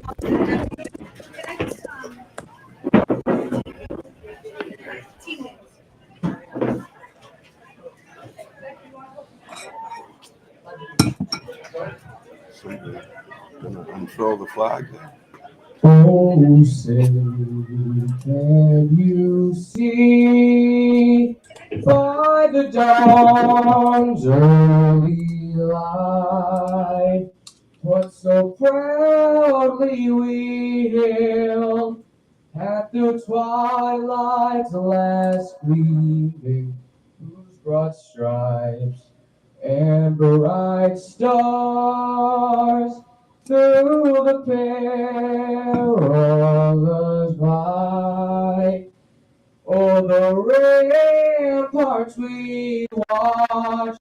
So you're gonna unfurl the flag there. Oh, say, can you see by the dawn's early light what so proudly we hailed at the twilight's last gleaming, whose broad stripes and bright stars through the perilous fight, o'er the ramparts we watched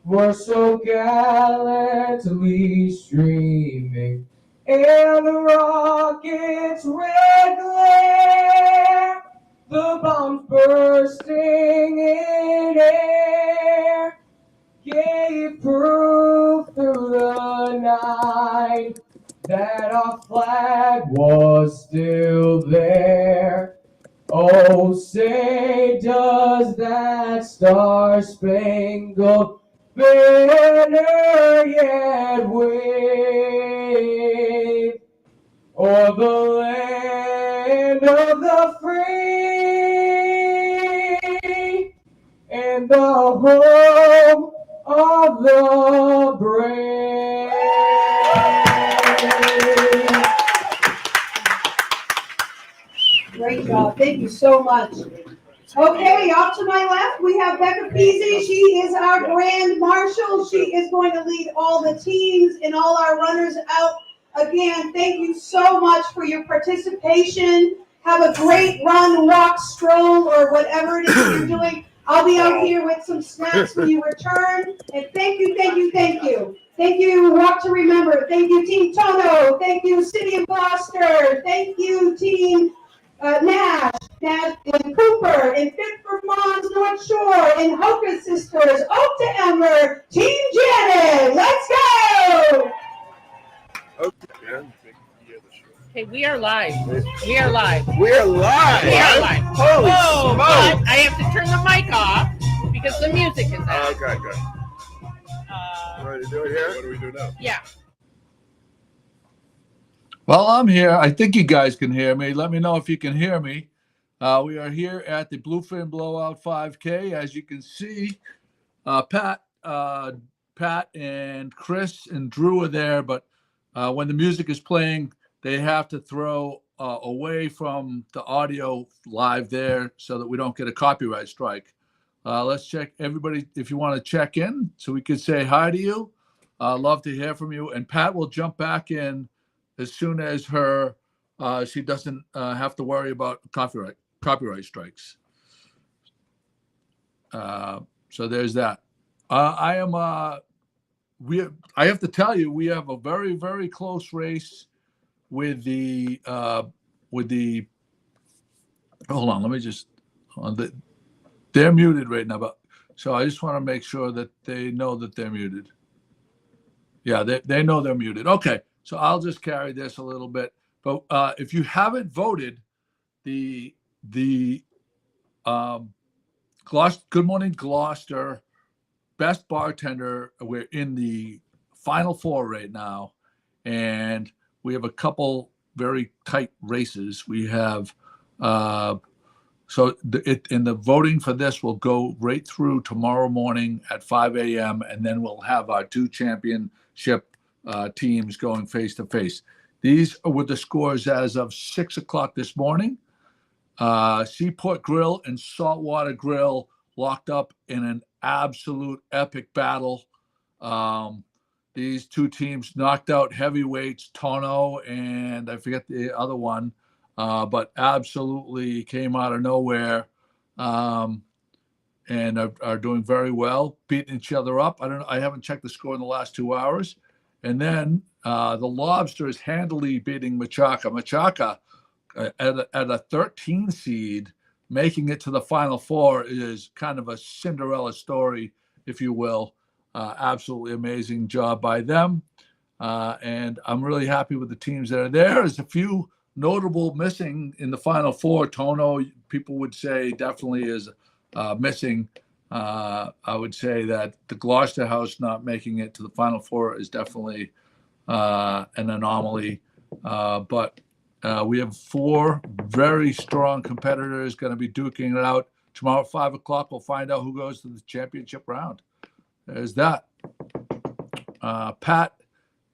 were so gallantly streaming, and the rockets' red glare, the bombs bursting in air, gave proof through the night that our flag was still there. Oh, say, does that star-spangled banner yet wave o'er the land of the free and the home of the brave? Great job. Thank you so much. Okay, off to my left, we have Becca Peasy. She is our Grand Marshal. She is going to lead all the teams and all our runners out. Again, thank you so much for your participation. Have a great run, walk, stroll, or whatever it is you're doing. I'll be out here with some snacks when you return. And thank you, thank you, thank you. Thank you, Walk to Remember. Thank you, Team Tono. Thank you, City of Gloucester. Thank you, Team Nash and Cooper, and Fit for Moms North Shore, and Hoka Sisters, Oak to Emmer, Team Janet. Let's go! Okay, we are live. We are live. We're live. We are live. Holy Oh, smokes. but I have to turn the mic off because the music is on. Okay, good. You ready to do it here? What do we do now? Yeah. Well, I'm here. I think you guys can hear me. Let me know if you can hear me. We are here at the Bluefin Blowout 5K. As you can see, Pat and Chris and Drew are there, but when the music is playing, they have to throw away from the audio live there so that we don't get a copyright strike. Let's check everybody if you want to check in so we can say hi to you. Love to hear from you. And Pat will jump back in as soon as she doesn't have to worry about copyright strikes. So there's that. I have to tell you, we have a very, very close race with the hold on, let me just they're muted right now, but so I just want to make sure that they know that they're muted. Yeah, they know they're muted. Okay. So I'll just carry this a little bit. But if you haven't voted, the Good Morning Gloucester Best Bartender, we're in the final four right now. And we have a couple very tight races. We have, and the voting for this will go right through tomorrow morning at 5 a.m. And then we'll have our two championship teams going face to face. These are with the scores as of 6 o'clock this morning. Seaport Grill and Saltwater Grill locked up in an absolute epic battle. These two teams knocked out heavyweights, Tono and I forget the other one, but absolutely came out of nowhere and are doing very well, beating each other up. I haven't checked the score in the last 2 hours. And then the Lobster is handily beating Machaca. Machaca at a 13 seed, making it to the Final Four is kind of a Cinderella story, if you will. Absolutely amazing job by them. And I'm really happy with the teams that are there. There's a few notable missing in the Final Four. Tono, people would say, definitely is missing. I would say that the Gloucester House not making it to the Final Four is definitely an anomaly. But we have 4 very strong competitors going to be duking it out. Tomorrow at 5 o'clock, we'll find out who goes to the championship round. There's that. Pat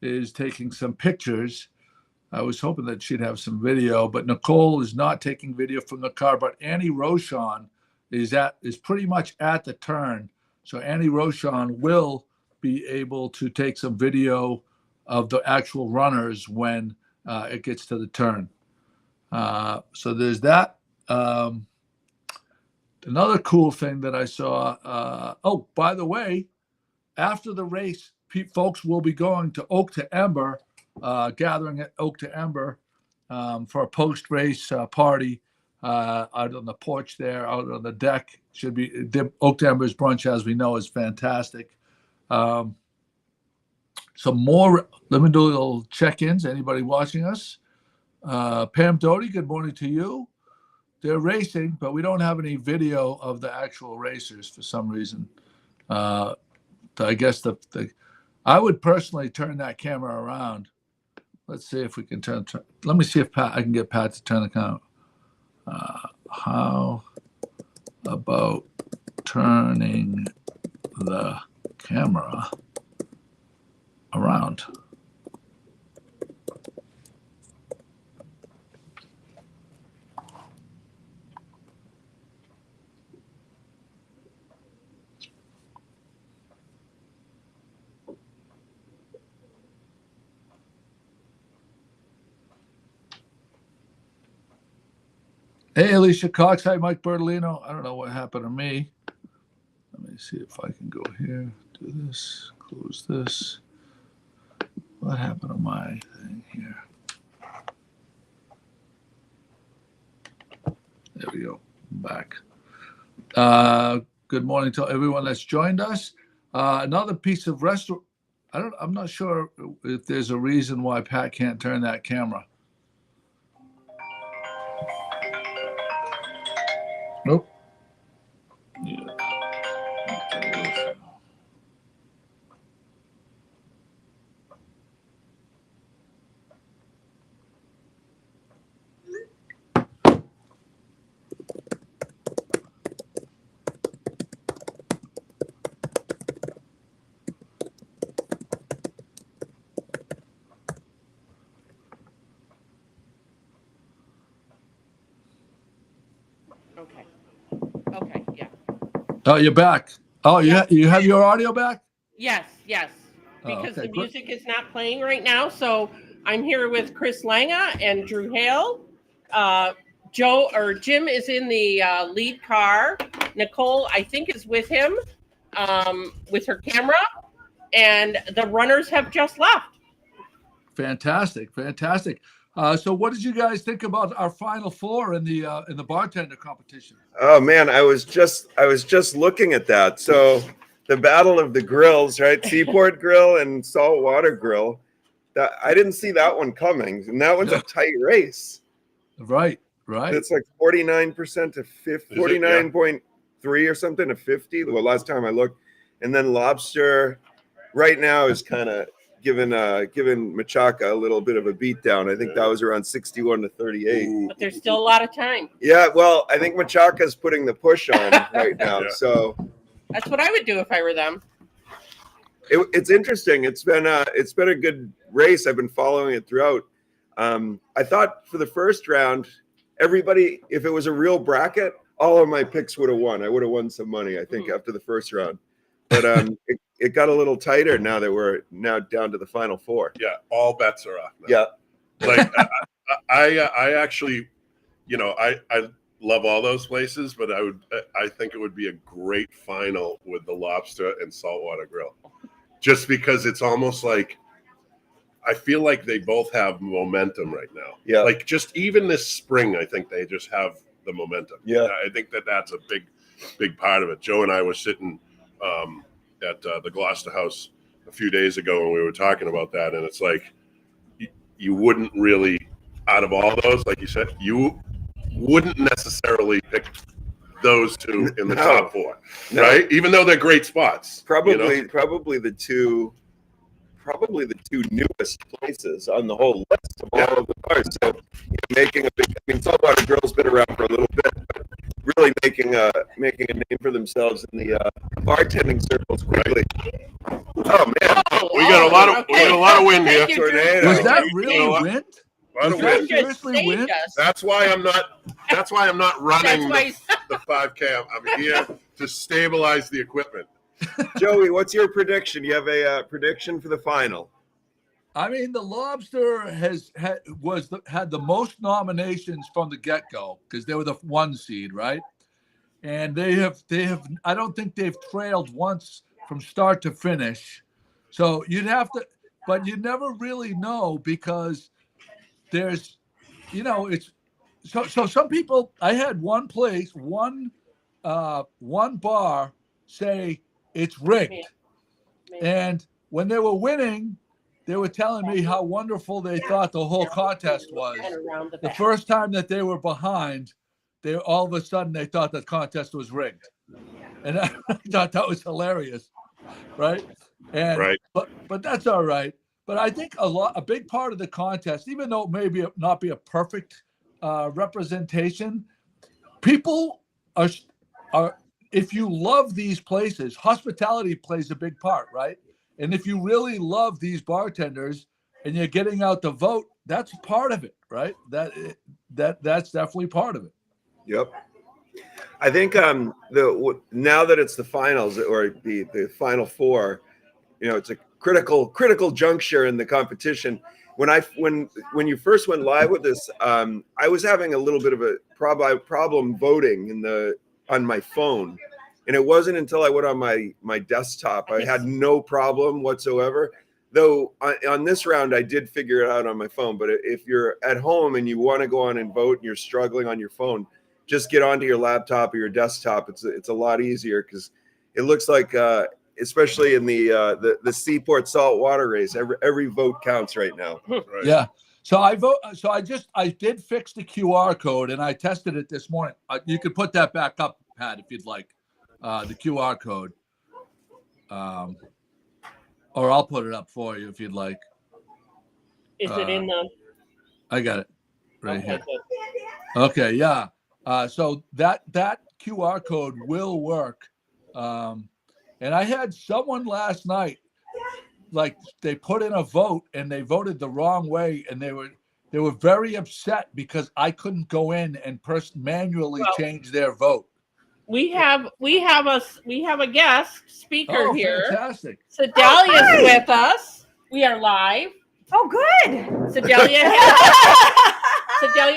is taking some pictures. I was hoping that she'd have some video, but Nicole is not taking video from the car. But Annie Rochon is pretty much at the turn. So Annie Rochon will be able to take some video of the actual runners when it gets to the turn. So there's that. Another cool thing that I saw. Oh, by the way, after the race, folks will be going to Oak to Ember, gathering at Oak to Ember for a post-race party out on the porch there, out on the deck. Should be Oak to Ember's brunch, as we know, is fantastic. Some more. Let me do little check-ins. Anybody watching us? Pam Doty, good morning to you. They're racing, but we don't have any video of the actual racers for some reason. I guess I would personally turn that camera around. Let's see if we can turn. Let me see if I can get Pat to turn the camera. How about turning the camera around? Hey, Alicia Cox. Hi, Mike Bertolino. I don't know what happened to me. Let me see if I can go here, do this, close this. What happened to my thing here? There we go. I'm back. Good morning to everyone that's joined us. Another piece of restaurant. I'm not sure if there's a reason why Pat can't turn that camera. Nope. Yeah. Okay, yeah. Oh, you're back. Oh, Yeah. you have your audio back? Yes. Oh, Because okay, the good. music is not playing right now. So I'm here with Chris Langa and Drew Hale. Jim is in the lead car. Nicole, I think, is with him with her camera. And the runners have just left. Fantastic. So what did you guys think about our Final Four in the bartender competition? Oh man, I was just looking at that. So the battle of the grills, right? Seaport Grill and Saltwater Grill. That I didn't see that one coming, and that one's a tight race. Right. It's like 49% to 50, 49.3 or something to 50. Well, last time I looked, and then Lobster right now is kind of giving Machaca a little bit of a beat down. I think that was around 61 to 38. But there's still a lot of time. Yeah, well, I think Machaca's putting the push on right now. So That's what I would do if I were them. it's interesting. It's been a good race. I've been following it throughout. I thought for the first round, everybody, if it was a real bracket, all of my picks would have won. I would have won some money, I think, after the first round. But it got a little tighter now that we're now down to the Final Four. Yeah, all bets are off now. Yeah. Like I actually, I love all those places, but I think it would be a great final with the Lobster and Saltwater Grill. Just because it's almost like I feel like they both have momentum right now. Yeah. Like just even this spring, I think they just have the momentum. Yeah. I think that's a big part of it. Joe and I were sitting at the Gloucester House a few days ago when we were talking about that, and it's like you wouldn't really, out of all those, like you said, you wouldn't necessarily pick those two in the No. top four, No. right? Even though they're great spots. Probably, you know? probably the two newest places on the whole list of all of the bars. So making a big, I mean, Saltwater Grill's been around for a little bit, but really making a name for themselves in the bartending circles quickly. Oh man, We got a lot of wind here. Thank you, Drew. Tornado. Was that really wind? A lot Was of that wind. seriously Saved wind? us. That's why I'm not running That's why the 5K. I'm here to stabilize the equipment. Joey, what's your prediction? You have a prediction for the final? I mean, the Lobster had the most nominations from the get-go because they were the 1 seed, right? And they have I don't think they've trailed once from start to finish. So you'd have to, but you never really know because there's, it's so some people. I had one bar say it's rigged, and when they were winning, they were telling me how wonderful they thought the whole contest was. The first time that they were behind, they all of a sudden they thought the contest was rigged, and I thought that was hilarious, right? And Right. but that's all right. But I think a big part of the contest, even though it may not be a perfect representation, people are if you love these places, hospitality plays a big part, right? And if you really love these bartenders and you're getting out the vote, that's part of it, right? That's definitely part of it. Yep. I think now that it's the finals or the final four, it's a critical juncture in the competition. When you first went live with this, I was having a little bit of a problem voting on my phone, and it wasn't until I went on my desktop I had no problem whatsoever. Though on this round I did figure it out on my phone. But if you're at home and you want to go on and vote and you're struggling on your phone, just get onto your laptop or your desktop. It's a lot easier because it looks like, especially in the Seaport saltwater race, every vote counts right now. Right. Yeah. So I did fix the QR code and I tested it this morning. You could put that back up, Pat, if you'd like, the QR code. Or I'll put it up for you if you'd like. Is it in the? I got it right here. Good. Okay, yeah. So that QR code will work. And I had someone last night, like they put in a vote and they voted the wrong way, and they were very upset because I couldn't go in and manually change their vote. We have a guest speaker here. Fantastic. Sedalia's with us. We are live. Oh, good. Sedalia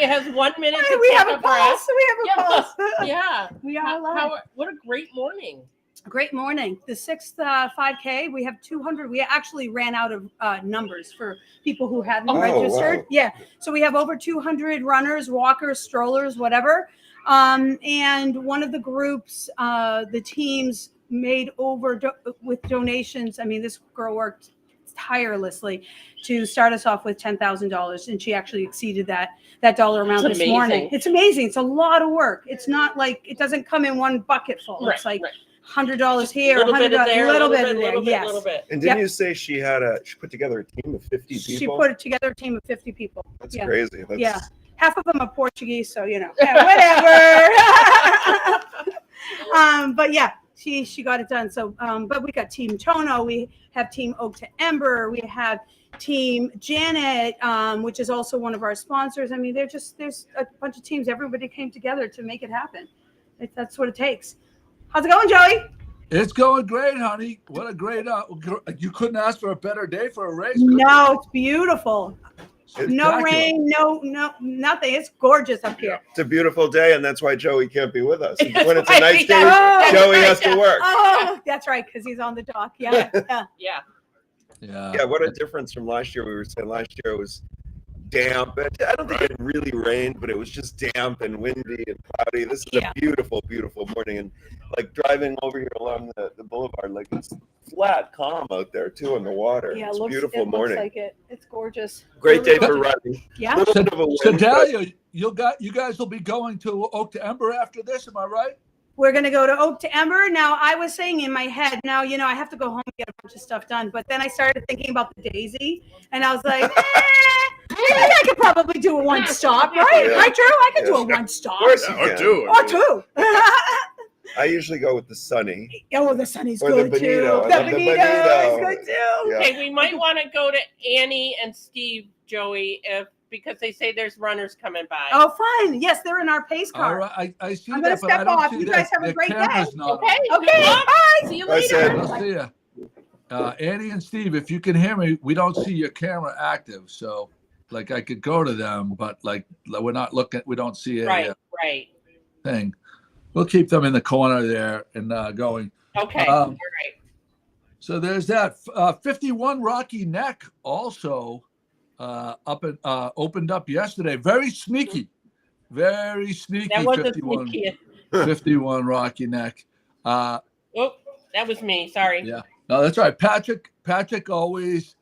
has 1 minute to We take have a a breath. pulse. We have a pulse. Yeah. We are live. What a great morning. Great morning. The 6th 5K, we have 200. We actually ran out of numbers for people who hadn't registered. Wow. Yeah. So we have over 200 runners, walkers, strollers, whatever. And one of the groups, the teams made over with donations. I mean, this girl worked tirelessly to start us off with $10,000, and she actually exceeded that dollar amount this morning. It's amazing. It's a lot of work. It's not like it doesn't come in one bucket full. It's like $100 here, $100 there, a little bit there. Yes. And didn't you say she put together a team of 50 people? She put together a team of 50 people. That's crazy. Yeah. Half of them are Portuguese, so whatever. But yeah, she got it done. So, but we got Team Tono, we have Team Oak to Ember, we have Team Janet, which is also one of our sponsors. I mean, there's a bunch of teams. Everybody came together to make it happen. That's what it takes. How's it going, Joey? It's going great, honey. What a great! You couldn't ask for a better day for a race. No, it's beautiful. No Spectacular. rain, no, nothing. It's gorgeous up here. It's a beautiful day, and that's why Joey can't be with us. When it's a nice day, Joey has to work. Oh, that's right, because he's on the dock. Yeah. Yeah, what a difference from last year. We were saying last year it was damp. I don't think it really rained, but it was just damp and windy and cloudy. This is a beautiful, beautiful morning. And like driving over here along the boulevard, like it's flat, calm out there too in the water. Yeah, it's a it beautiful morning. looks like it. It's gorgeous. Great Really day for gorgeous. running. Yeah. Little bit of a wind, Sedalia, you guys will be going to Oak to Ember after this, am I right? We're going to go to Oak to Ember. Now, I was saying in my head, now, I have to go home and get a bunch of stuff done. But then I started thinking about the Daisy, and I was like, I could probably do a one stop, right? Yeah. Right, Drew? I could do a one stop. Of course you Or can. two. Or two. I usually go with the Sunny. Oh, the Sunny's Or good the too. Bonito. The I love the Bonito is Bonito. good too. Yeah. Okay, we might want to go to Annie and Steve, Joey, because they say there's runners coming by. Oh, fine. Yes, they're in our pace All car. right, I see I'm that, gonna but I step don't off. see You that. guys have a The great day. camera's not Okay. on. Okay, Good luck. bye. See you I later. said- I'll see ya. Annie and Steve, if you can hear me, we don't see your camera active. So, like, I could go to them, but like, we're not looking. We don't see a Right. thing. We'll keep them in the corner there and going. Okay. All right. So there's that. 51 Rocky Neck also opened up yesterday. Very sneaky. Very sneaky. That was a 51, sneaky. 51 Rocky Neck. Oh, that was me. Sorry. Yeah. No, that's right. Patrick always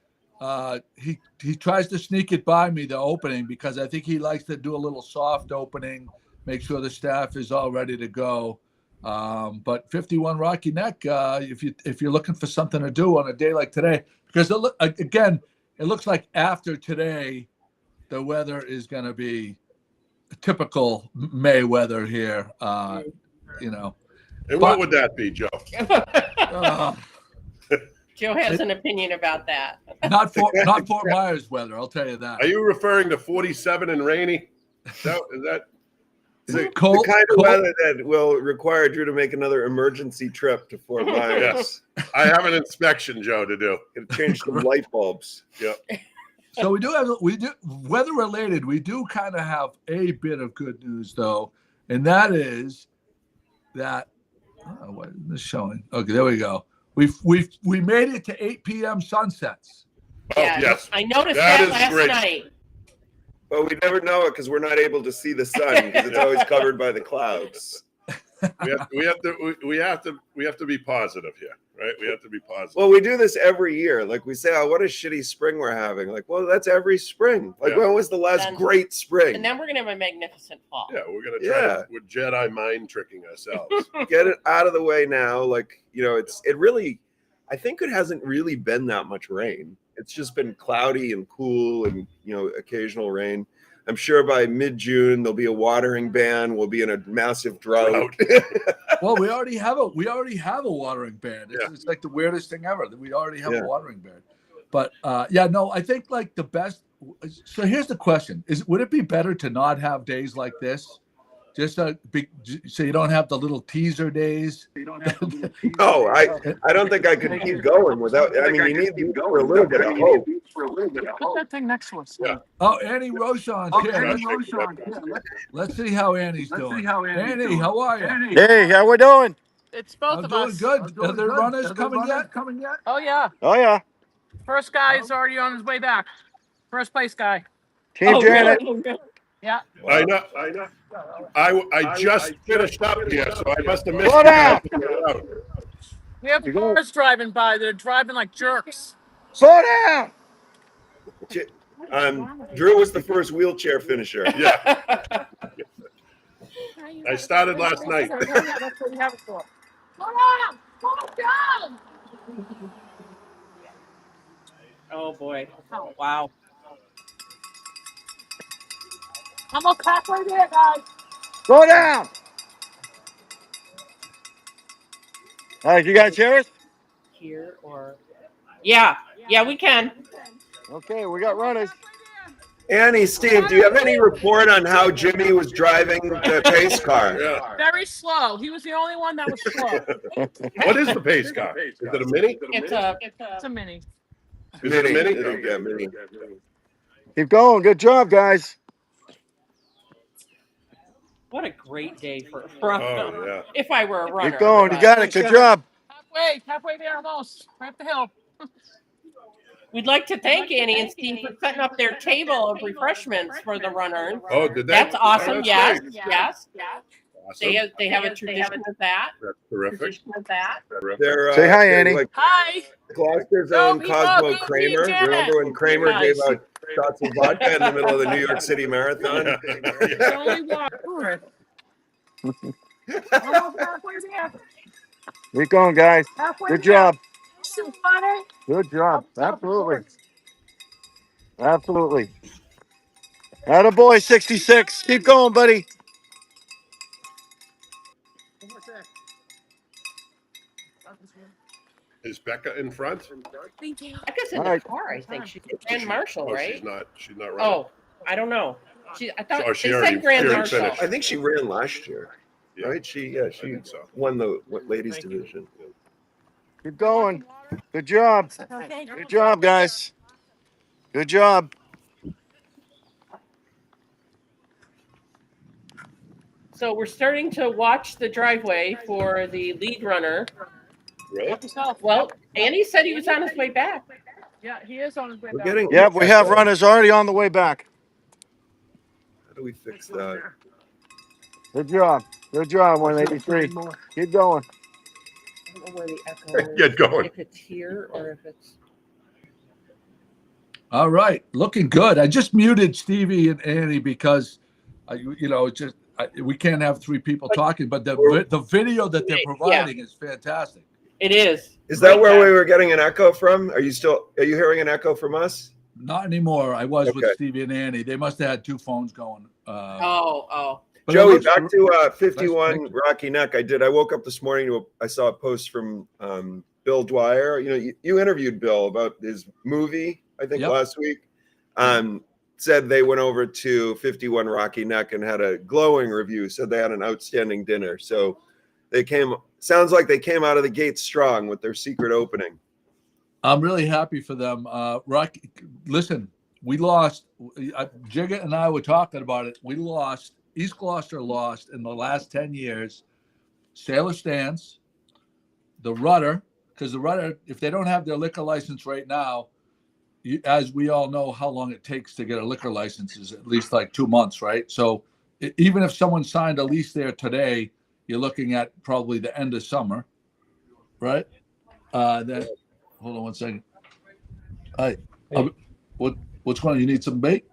he tries to sneak it by me, the opening, because I think he likes to do a little soft opening, make sure the staff is all ready to go. But 51 Rocky Neck, if you're looking for something to do on a day like today, because it looks like after today, the weather is going to be typical May weather here. And what would that be, Joe? Joe has an opinion about that. Not Fort Myers weather, I'll tell you that. Are you referring to 47 and rainy? Is that Cold, the kind of cold- weather that will require Drew to make another emergency trip to Fort Myers. Yes. I have an inspection, Joe, to do. Gotta change some light bulbs. Yeah. So we do weather related. We do kind of have a bit of good news though, and that is that what is this showing? Okay, there we go. We made it to 8 p.m. sunsets. Oh, Yeah, yes. I noticed That that is last great. night. But we never know it because we're not able to see the sun because it's always covered by the clouds. We have to be positive here, right? We have to be positive. Well, we do this every year. Like we say, oh, what a shitty spring we're having. Like, well, that's every spring. Like, Yeah. when was the last And- great spring? And then we're gonna have a magnificent fall. Yeah, we're gonna try with Jedi mind tricking ourselves. Get it out of the way now. Like, I think it hasn't really been that much rain. It's just been cloudy and cool and, occasional rain. I'm sure by mid-June there'll be a watering ban. We'll be in a massive drought. Well, we already have a watering ban. It's like the weirdest thing ever that we already have a watering ban. But I think like the best. So here's the question: would it be better to not have days like this? Just so you don't have the little teaser days. No, I don't think I could keep going without. I mean, you need for a little bit of hope. Put that thing next to us. Yeah. Oh, Annie Rochon's here. Let's see how Annie's doing. Annie, how are you? Hey, how we doing? It's both I'm of doing us. good. Are the runners coming yet? Oh yeah. Oh yeah, First guy is already on his way back. First place guy. Team Janet. Yeah. I know. I just finished up here, so I must have missed. Slow down. We have cars driving by that are driving like jerks. Slow down. Drew was the first wheelchair finisher. Yeah, I started last night. That's what we have it for. Oh boy. Wow. I'm a cop right there, guys. Slow down. All right, you guys hear us? Here or yeah, we can. Okay, we got runners. Annie, Steve, do you have any report on how Jimmy was driving the pace car? Yeah. Very slow. He was the only one that was slow. What is the pace car? Is it a mini? It's a mini. Is it a mini? Yeah, mini. Keep going. Good job, guys. What a great day for a runner. Oh yeah. If I were a runner. Keep going. You got it. Good job. Halfway there almost. Right up the hill. We'd like to thank Annie and Steve for setting up their table of refreshments for the runners. Oh, did they? That's awesome. Oh, that's yes, great. yes. Awesome. They have a tradition of that. That's terrific. They're, Say hi, they're Annie. like Hi. Gloucester's Go, own people, Cosmo go, Kramer. Team Janet. Remember when Kramer Nice. gave out shots of vodka in the middle of the New York City Marathon? It's only water. Almost halfway there. Keep going, guys. Halfway Good there. job. Some water. Good job. Up top, of Absolutely. course. Absolutely. Attaboy, 66. Keep going, buddy. Is Becca in front? Thank you. Becca's in All the right. car, I think. She's Grand Marshal, Oh, right? she's not running. Oh, I don't know. I thought Oh, she they already- said Grand she already Marshal. finished. I think she ran last year, Yeah. right? She think so. won the ladies Thank you. division. Keep going. Good job. Okay. Good job, guys. Good job. So we're starting to watch the driveway for the lead runner. Really? Help yourself. Well, Andy said he was on his way back. Yeah, he is on his way We're back. getting. Yep, we have runners already on the way back. How do we fix that? Good job. Good job, 183. Keep going. I don't know where the echo is. Get going. If it's here or if it's. All right, looking good. I just muted Stevie and Annie because, we can't have three people talking. But the video that they're providing is fantastic. It is. Is that Right where back. we were getting an echo from? Are you hearing an echo from us? Not anymore. I was with Okay. Stevie and Annie. They must have had two phones going. Oh. But it Joey, looks- back to 51 Thank you. Rocky Neck. I woke up this morning I saw a post from Bill Dwyer. You interviewed Bill about his movie, I think Yep. last week. Said they went over to 51 Rocky Neck and had a glowing review. Said they had an outstanding dinner. So sounds like they came out of the gate strong with their secret opening. I'm really happy for them. Rocky, listen, we lost. Jigga and I were talking about it. We lost. East Gloucester lost in the last 10 years. Sailor Stance, the Rudder, because the Rudder, if they don't have their liquor license right now, as we all know how long it takes to get a liquor license is at least like 2 months, right? So even if someone signed a lease there today, you're looking at probably the end of summer, right? Then hold on one second. Hi, what's going on? You need some bait?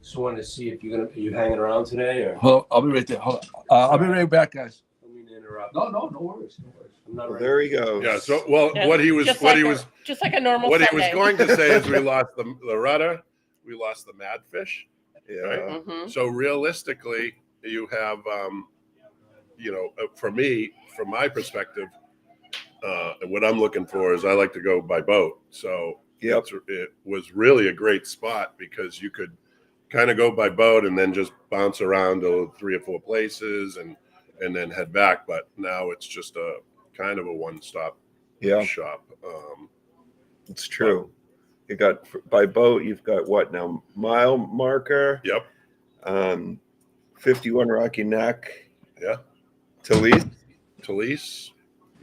Just wanted to see if are you hanging around today or? Hold on, I'll be right there. Hold on. I'll be right back, guys. I don't mean to interrupt. No worries. I'm not ready. There he goes. Yeah. So, Yeah, what he was just what like he a- was just like a normal what he Sunday. was going to say is we lost the rudder, we lost the madfish. Yeah. Right. Mhm. So realistically, you have, for me, from my perspective, what I'm looking for is I like to go by boat. So Yep. it was really a great spot because you could kind of go by boat and then just bounce around to 3 or 4 places and then head back. But now it's just a kind of a one-stop Yeah, shop. it's true. You got by boat. You've got what now? Mile marker. Yep. 51 Rocky Neck. Yeah. Talise.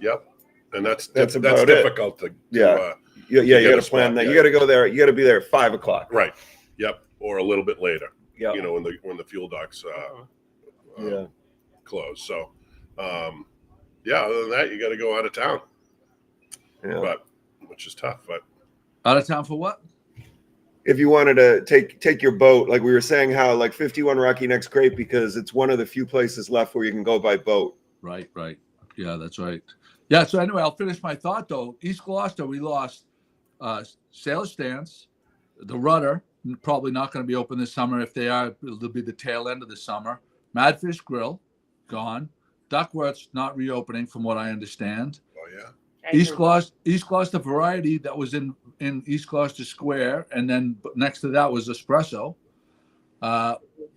Yep. And that's about it. difficult to Yeah. to You get got a to plan spot, that. yeah. You got to go there. You got to be there at 5 o'clock. right. Yep. Or a little bit later. Yeah. When the fuel docks Yeah. close. So other than that, you got to go out of town, Yeah. but which is tough. But Out of town for what? If you wanted to take your boat, like we were saying, how like 51 Rocky Neck's great because it's one of the few places left where you can go by boat. Right. Yeah, that's right. Yeah. So anyway, I'll finish my thought though. East Gloucester, we lost Sailor Stance, the Rudder, probably not going to be open this summer. If they are, it'll be the tail end of the summer. Madfish Grill, gone. Duckworth's not reopening, from what I understand. East Gloucester Variety that was in East Gloucester Square, and then next to that was Espresso,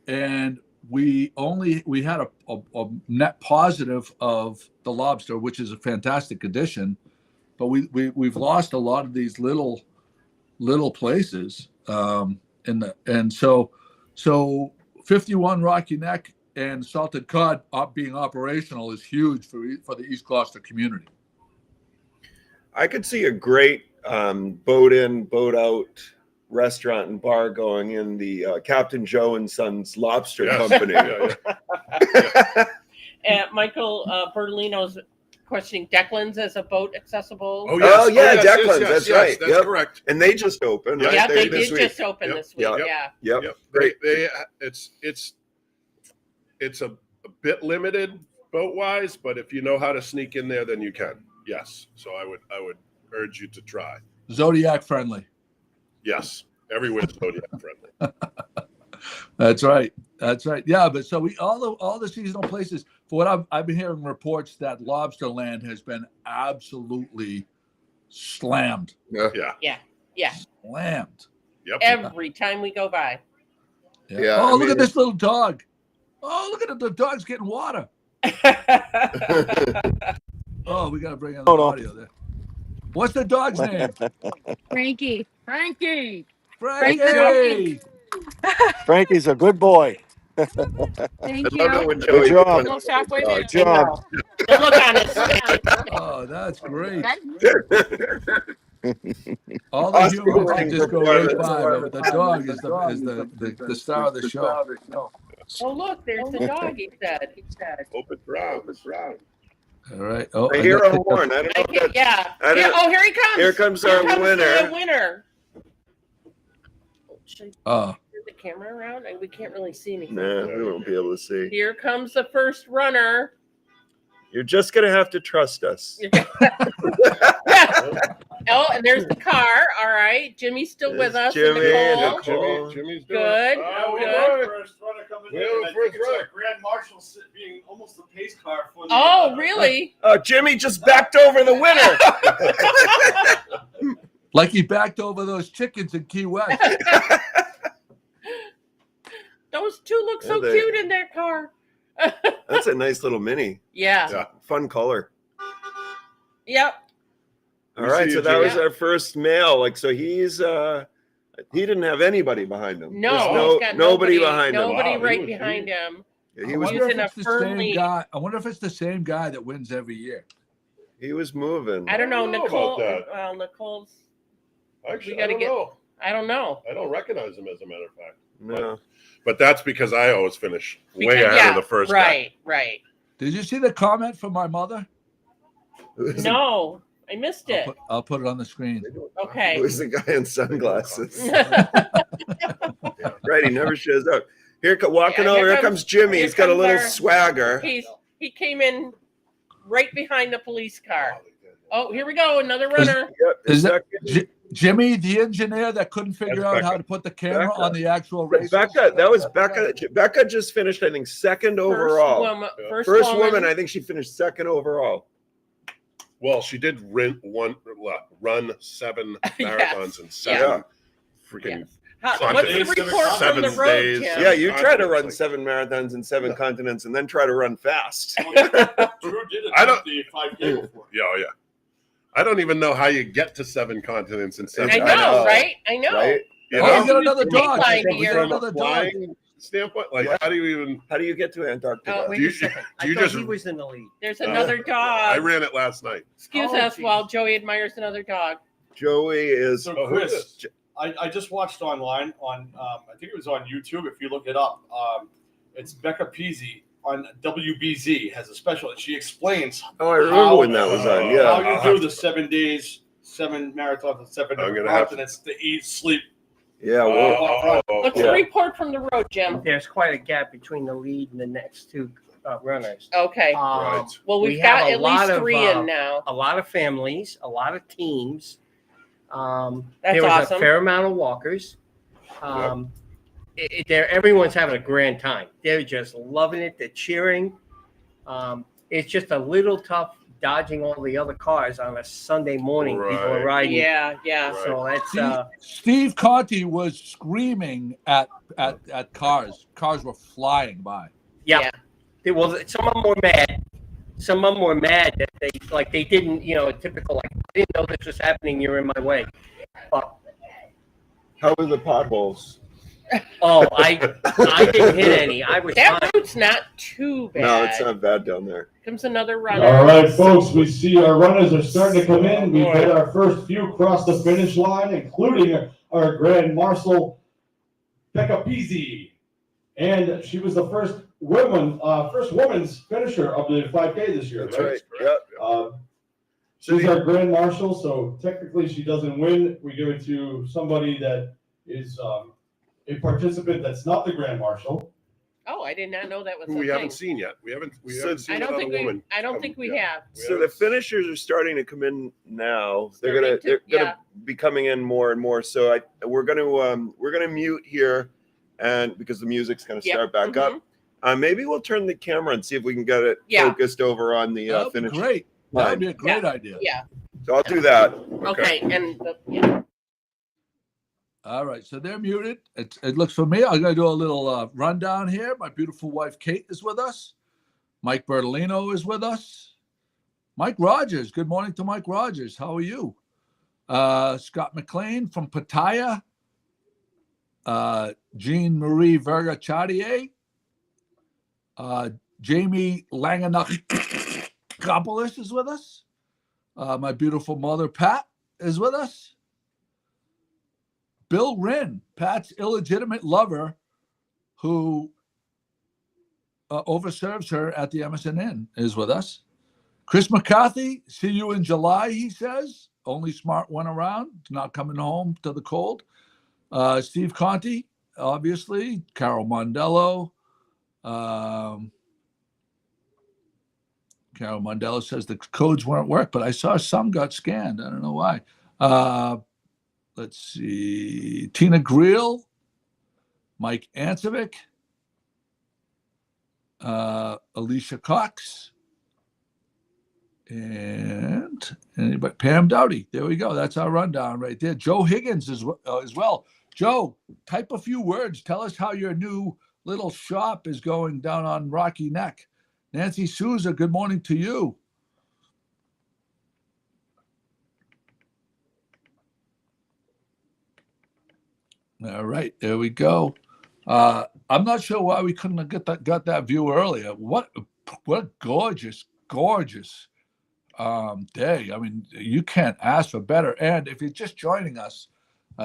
and we had a net positive of the Lobster, which is a fantastic addition, but we've lost a lot of these little places, and so 51 Rocky Neck and Salted Cod being operational is huge for the East Gloucester community. I could see a great boat in, boat out restaurant and bar going in the Captain Joe and Sons Lobster Company. And Michael Bertolino's questioning Declan's as a boat accessible. Oh, yes. Declan's. That's right. That's correct. And they just opened. Right? Yeah, they this did week. just open this week. Yep. Yeah. Great. It's a bit limited boat wise, but if you know how to sneak in there, then you can. Yes. So I would urge you to try. Zodiac friendly. Yes. Everywhere's Zodiac friendly. That's right. That's right. Yeah, but so all the seasonal places. For what I've been hearing reports that Lobsterland has been absolutely slammed. Yeah. Slammed. Yep. Every time we go by. Yeah, Oh, look at this little dog. Oh, look at it. The dog's getting water. Oh, we got to bring in the audio there. What's the dog's name? Frankie. Frankie. Frankie. Frankie's a good boy. Thank I love you. it when Good Joey job. Almost halfway there. Good job. The look on his face. Oh, that's great. Okay. All the Oscar humans winning can just go performance. right by, but the dog is the star of the show. Oh, look, there's the dog, he said. Open brown. All right. Oh, I hear a horn. I don't know. If that's, Yeah. I don't- Oh, here he comes. Here comes our winner. The winner. Should Oh, I turn the camera around? We can't really see anything. Nah, we won't be able to see. Here comes the first runner. You're just gonna have to trust us. Oh, and there's the car. All right. Jimmy's still with us. and Jimmy and Nicole. Jimmy's doing Good. it. Good. First runner coming Yeah, in. I first think it's runner. our Grand Marshal being almost the pace car for the. Oh, really? Oh, Jimmy just backed over the winner. like he backed over those chickens in Key West. Those two look so Yeah, they- cute in their car. That's a nice little mini. Yeah. Fun color. Yep. All We right, see so you, that Jimmy. was our first male. Like, so he's he didn't have anybody behind him. No, There's he's got nobody behind him. Nobody Wow, right he was- behind him. Yeah, I he was He's wonder in if a it's the firm same lead. guy. I wonder if it's the same guy that wins every year. he was moving. I don't know, I don't know Nicole. about that. Well, Nicole's. Actually, We gotta I don't get- know. I don't know. I don't recognize him, as a matter of fact. No. But that's because I always finish way Because- ahead yeah, of the first guy. Right, right. Did you see the comment from my mother? Who's No, I missed it. I'll put it on the screen. Okay. Who's the guy in sunglasses? Right, he never shows up. Walking Yeah, over. here Here comes Jimmy. here He's got a comes little our- swagger. He came in right behind the police car. Oh, here we go, another runner. Yep. Is that second- Jimmy, the engineer that couldn't figure That's out how Becca. to put the camera Becca. on the actual race? Becca, that was Becca. Becca just finished, I think, second overall. First woman, I think she finished second overall. Well, she did run 7 marathons and 7 Yeah. freaking. What's the continents. report from 7 the road, days. Jim? Yeah, you try to run Continents. 7 marathons in 7 continents and then try to run fast. Drew did it. I don't- The 5K before. Yeah, oh, yeah. I don't even know how you get to 7 continents and 7 I I know, know. right? I know. Right? You Oh, know? we got another Big dog. line We here. got From a another dog. flying standpoint, like What? how do you even? How do you get to Antarctica? Oh, Wait Do you- a second. do you I thought just- he was in the lead. There's another I dog. ran it last night. Excuse Oh, us geez. while Joey admires another dog. Joey is. So Oh, who is Chris, this? I just watched online on I think it was on YouTube. If you look it up, it's Becca Peasy on WBZ has a special, and she explains Oh, I remember when that was on. Yeah. how you do the 7 days, 7 marathons, and 7 I'm gonna have to- continents to eat, sleep. Yeah. Well, What's Yeah. the report from the road, Jim? There's quite a gap between the lead and the next two runners. Okay. Right. Well, we we've have got a at lot least of, 3 in now. A lot of families, a lot of teams. That's there was awesome. a fair amount of walkers. Everyone's having a grand time. They're just loving it. They're cheering. It's just a little tough dodging all the other cars on a Sunday morning. People are Right. riding. Yeah, yeah. Right. So that's Steve Conti was screaming at cars. Cars were flying by. yeah. Well, some of them were mad. Some of them were mad that they didn't, typical, like, I didn't know this was happening. You're in my way. But, how were the potholes? oh, I I didn't hit any. I was That fine. route's not too bad. No, it's not bad down there. Comes another runner. All right, folks, we see our runners are starting to come in. We've had our first few cross the finish line, including our Grand Marshal, Becca Peasy. And she was the first woman's finisher of the 5K this year, That's right? right. Yep. She's our Grand Marshal, so technically she doesn't win. We give it to somebody that is a participant that's not the Grand Marshal. Oh, I did not know that was Who a we thing. haven't seen yet. We haven't seen I don't think woman. I don't think we have. So the finishers are starting to come in now. They're gonna yeah. be coming in more and more. So we're gonna mute here, and because the music's gonna start back up. Maybe we'll turn the camera and see if we can get it focused over on the finish. Great. That would be a great idea. Yeah. So I'll do that. Okay. And All right, so they're muted. It looks for me. I'm going to do a little rundown here. My beautiful wife, Kate, is with us. Mike Bertolino is with us. Mike Rogers. Good morning to Mike Rogers. How are you? Scott McLean from Pattaya. Jean Marie Verga Chartier. Jamie Langanakopoulos is with us. My beautiful mother, Pat, is with us. Bill Wren, Pat's illegitimate lover, who overserves her at the Emerson Inn, is with us. Chris McCarthy, see you in July, he says. Only smart one around, not coming home to the cold. Steve Conti, obviously. Carol Mondello. Carol Mondello says the codes weren't work, but I saw some got scanned. I don't know why. Let's see. Tina Greel, Mike Ancevic, Alicia Cox, and anybody, Pam Dowdy. There we go. That's our rundown right there. Joe Higgins as well. Joe, type a few words. Tell us how your new little shop is going down on Rocky Neck. Nancy Souza, good morning to you. All right, there we go. I'm not sure why we couldn't have got that view earlier. What a gorgeous day. I mean, you can't ask for better. And if you're just joining us,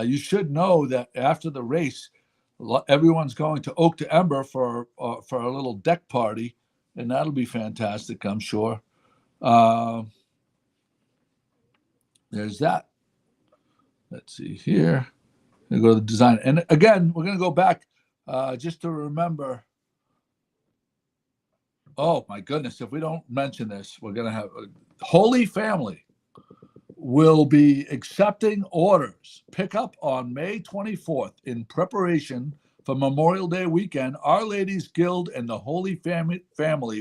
you should know that after the race, everyone's going to Oak to Ember for a little deck party, and that'll be fantastic, I'm sure. There's that. Let's see here. We go to the design. And again, we're going to go back just to remember. Oh, my goodness. If we don't mention this, we're going to have Holy Family will be accepting orders. Pick up on May 24th in preparation for Memorial Day weekend. Our Ladies Guild and the Holy Family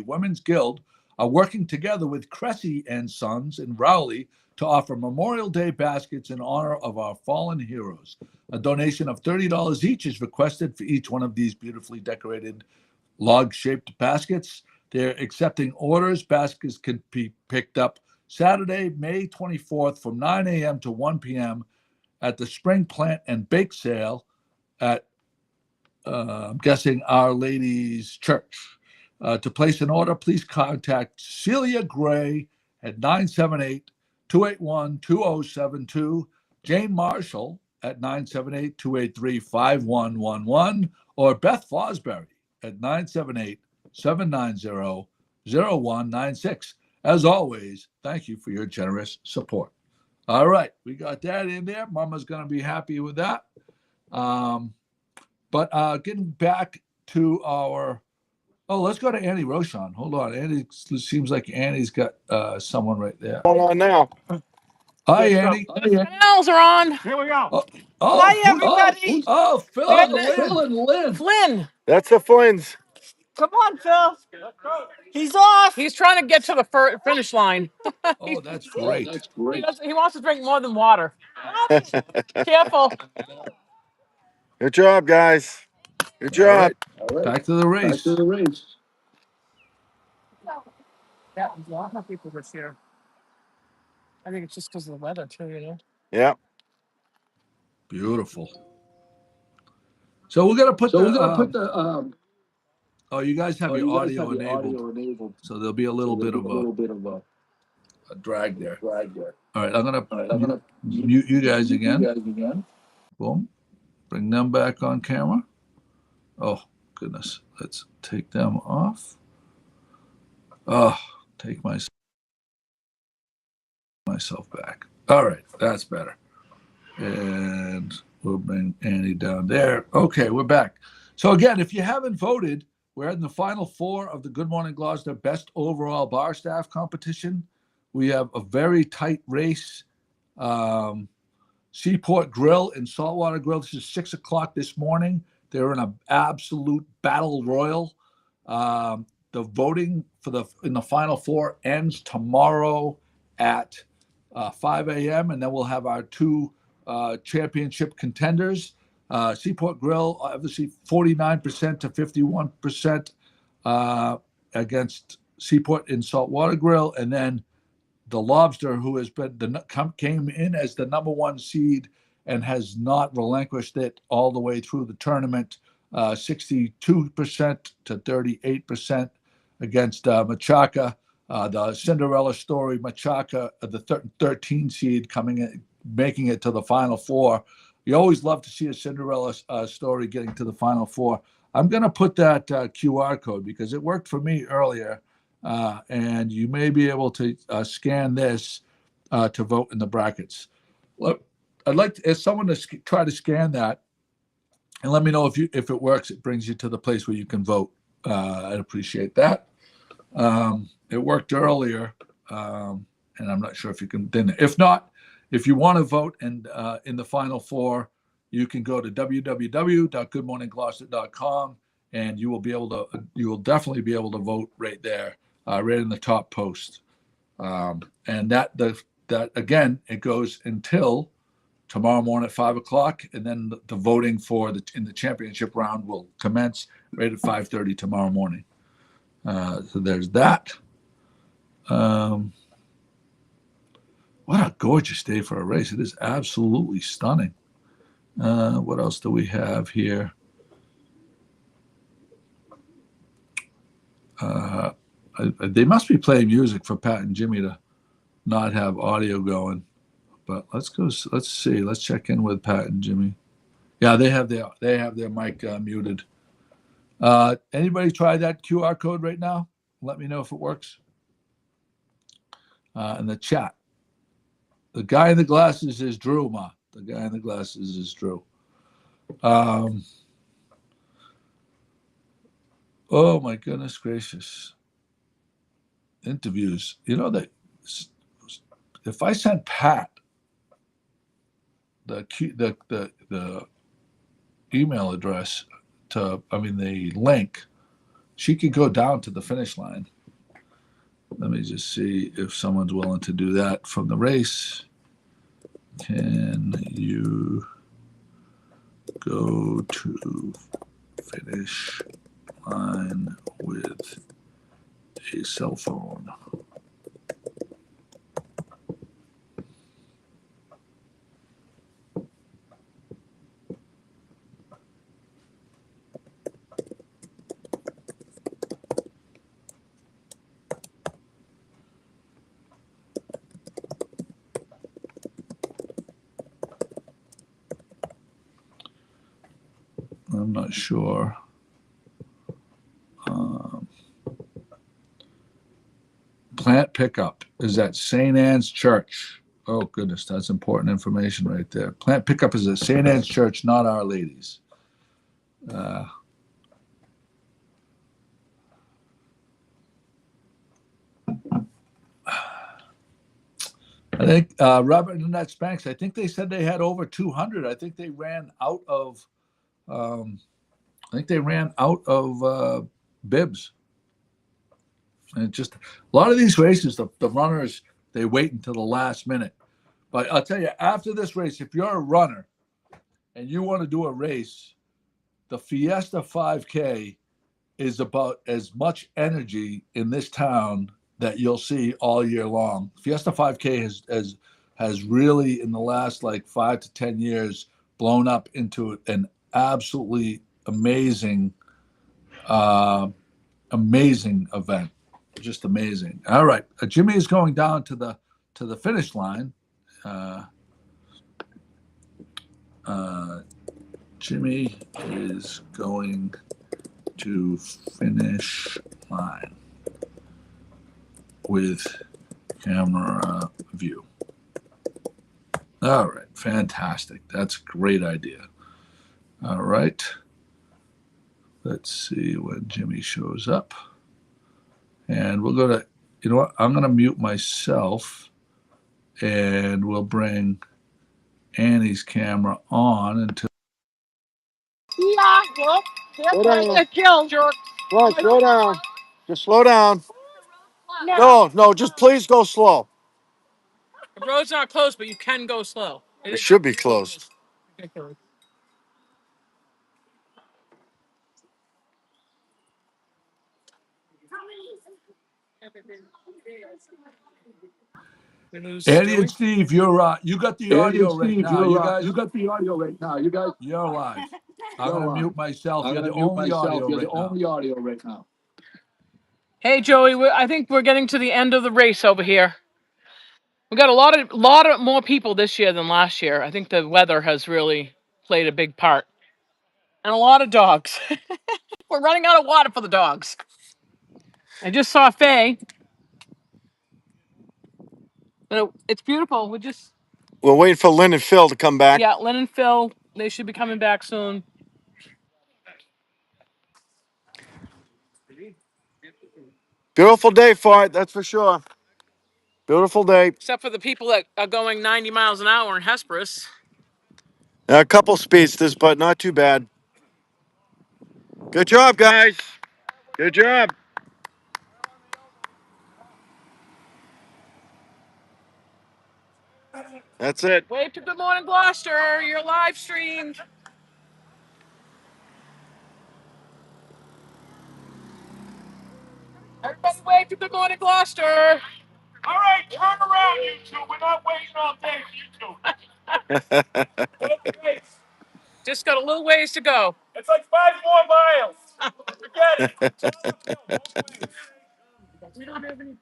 Women's Guild are working together with Cressy and Sons in Rowley to offer Memorial Day baskets in honor of our fallen heroes. A donation of $30 each is requested for each one of these beautifully decorated log-shaped baskets. They're accepting orders. Baskets can be picked up Saturday, May 24th from 9 a.m. to 1 p.m. at the Spring Plant and Bake Sale at, I'm guessing, Our Lady's Church. To place an order, please contact Celia Gray at 978-281-2072, Jane Marshall at 978-283-5111, or Beth Fosbury at 978-790-0196. As always, thank you for your generous support. All right, we got that in there. Mama's going to be happy with that. But getting back to our... Oh, let's go to Annie Rochon. Hold on. Annie, seems like Annie's got someone right there. Hold on now. Hi, Annie. Bells are on. Here we go. Hi, everybody. Phil and Lynn. Flynn. That's the Flins. Come on, Phil. He's off. He's trying to get to the finish line. Oh, that's great. He wants to drink more than water. Careful. Good job, guys. Good job. All right. Back to the race. Yeah, a lot of people this year. I think it's just because of the weather, too, Yeah. Beautiful. So we're gonna put So the. we're gonna put the. Oh, you guys have your You guys audio have your enabled, audio enabled, so there'll be a so little there'll bit be of a little bit of a a drag there. drag there. All right, I'm gonna All right, I'm gonna mute you guys mute again. You guys again. Boom. Bring them back on camera. Oh, goodness. Let's take them off. Oh, take myself back. All right, that's better. And we'll bring Annie down there. Okay, we're back. So again, if you haven't voted, we're in the final four of the Good Morning Gloucester Best Overall Bar Staff Competition. We have a very tight race. Seaport Grill and Saltwater Grill. This is 6 o'clock this morning. They're in an absolute battle royal. The voting in the final four ends tomorrow at 5 a.m. and then we'll have our two championship contenders. Seaport Grill, obviously 49% to 51% against Seaport and Saltwater Grill, and then the Lobster, who has been came in as the number one seed and has not relinquished it all the way through the tournament, 62% to 38% against Machaca. The Cinderella story, Machaca, the 13 seed coming in, making it to the final four. You always love to see a Cinderella story getting to the final four. I'm going to put that QR code because it worked for me earlier. And you may be able to scan this to vote in the brackets. Look, I'd like someone to try to scan that and let me know if it works. It brings you to the place where you can vote. I'd appreciate that. It worked earlier, and I'm not sure if you can. Then, if not, if you want to vote and in the final four, you can go to www.goodmorninggloucester.com and you will definitely be able to vote right there. Right in the top post, and that again, it goes until tomorrow morning at 5 o'clock, and then the voting in the championship round will commence right at 5:30 tomorrow morning. So there's that. What a gorgeous day for a race! It is absolutely stunning. What else do we have here? They must be playing music for Pat and Jimmy to not have audio going. But let's go. Let's see. Let's check in with Pat and Jimmy. Yeah, they have their mic muted. Anybody try that QR code right now? Let me know if it works. In the chat. The guy in the glasses is Drew, Ma. The guy in the glasses is Drew. Oh my goodness gracious. Interviews. You know that if I sent Pat the email address the link, she could go down to the finish line. Let me just see if someone's willing to do that from the race. Can you go to finish line with a cell phone? I'm not sure. Plant pickup is at St. Anne's Church. Oh, goodness, that's important information right there. Plant pickup is at St. Anne's Church, not Our Lady's. I think Robert and Annette Spanks, I think they said they had over 200. I think they ran out of bibs. And just a lot of these races, the runners, they wait until the last minute. But I'll tell you, after this race, if you're a runner and you want to do a race, the Fiesta 5K is about as much energy in this town that you'll see all year long. Fiesta 5K has really, in the last like 5 to 10 years, blown up into an absolutely amazing, amazing event. Just amazing. All right, Jimmy is going down to the finish line. Jimmy is going to finish line with camera view. All right, fantastic. That's a great idea. All right. Let's see when Jimmy shows up. And we're going to, you know what? I'm going to mute myself and we'll bring Annie's camera on until. Yeah, well, Slow down. a kill, jerk. Come on, slow down. Just slow down. No. No, just please go slow. The road's not closed, but you can go slow. It should be closed. Ridiculous. We lose Annie and Joey. Steve, you got the Andy and audio right Steve, now. You guys, you got the audio right now. You guys, you're live. I'm You're going to live. mute myself. I'm You're gonna the mute only myself. audio You're right the now. only audio right now. Hey, Joey, I think we're getting to the end of the race over here. We got a lot of more people this year than last year. I think the weather has really played a big part, and a lot of dogs. We're running out of water for the dogs. I just saw Faye. It's beautiful. We're waiting for Lynn and Phil to come back. Yeah, Lynn and Phil. They should be coming back soon. Beautiful day for it, that's for sure. Beautiful day. Except for the people that are going 90 miles an hour in Hesperus. A couple speedsters, but not too bad. Good job, guys. Good job. That's it. Wave to Good Morning Gloucester. You're live streamed. Everybody wave to Good Morning Gloucester. All right, turn around, you two. We're not waiting all day for you two. Just got a little ways to go. It's like 5 more miles. Forget it. We don't have any.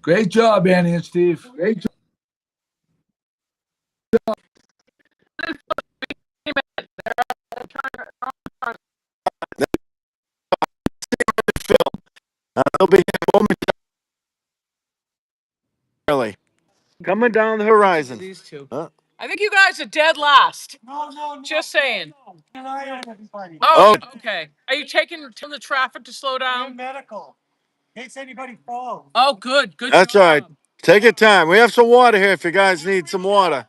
Great job, Annie and Steve. Great job. They'll be here momentarily. Coming down the horizon. These two. Huh? I think you guys are dead last. No. Just saying. Can I have everybody? Oh, okay. Are you taking the traffic to slow I'm down? medical. In case anybody falls. Oh, good. Good That's job. all right. Take your time. We have some water here if you guys need some water.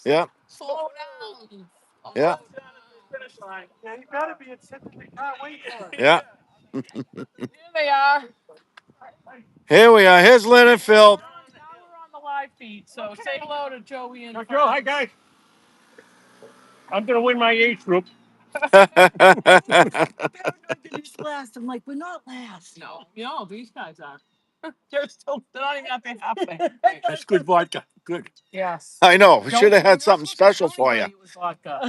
Yeah. Slow down. Yeah. Yeah, you gotta be insistent. We can't wait for it. Yeah. Here they are. Here we are. Here's Lynn and Phil. Now we're on the live feed, so say hello to Joey and Joe, hi guys. I'm gonna win my age group. last. I'm like, we're not last. No, these guys are. They're not even at the halfway. That's good vodka. Good. Yes. I know. We should have had You're something not supposed to special tell for you. anybody it was vodka.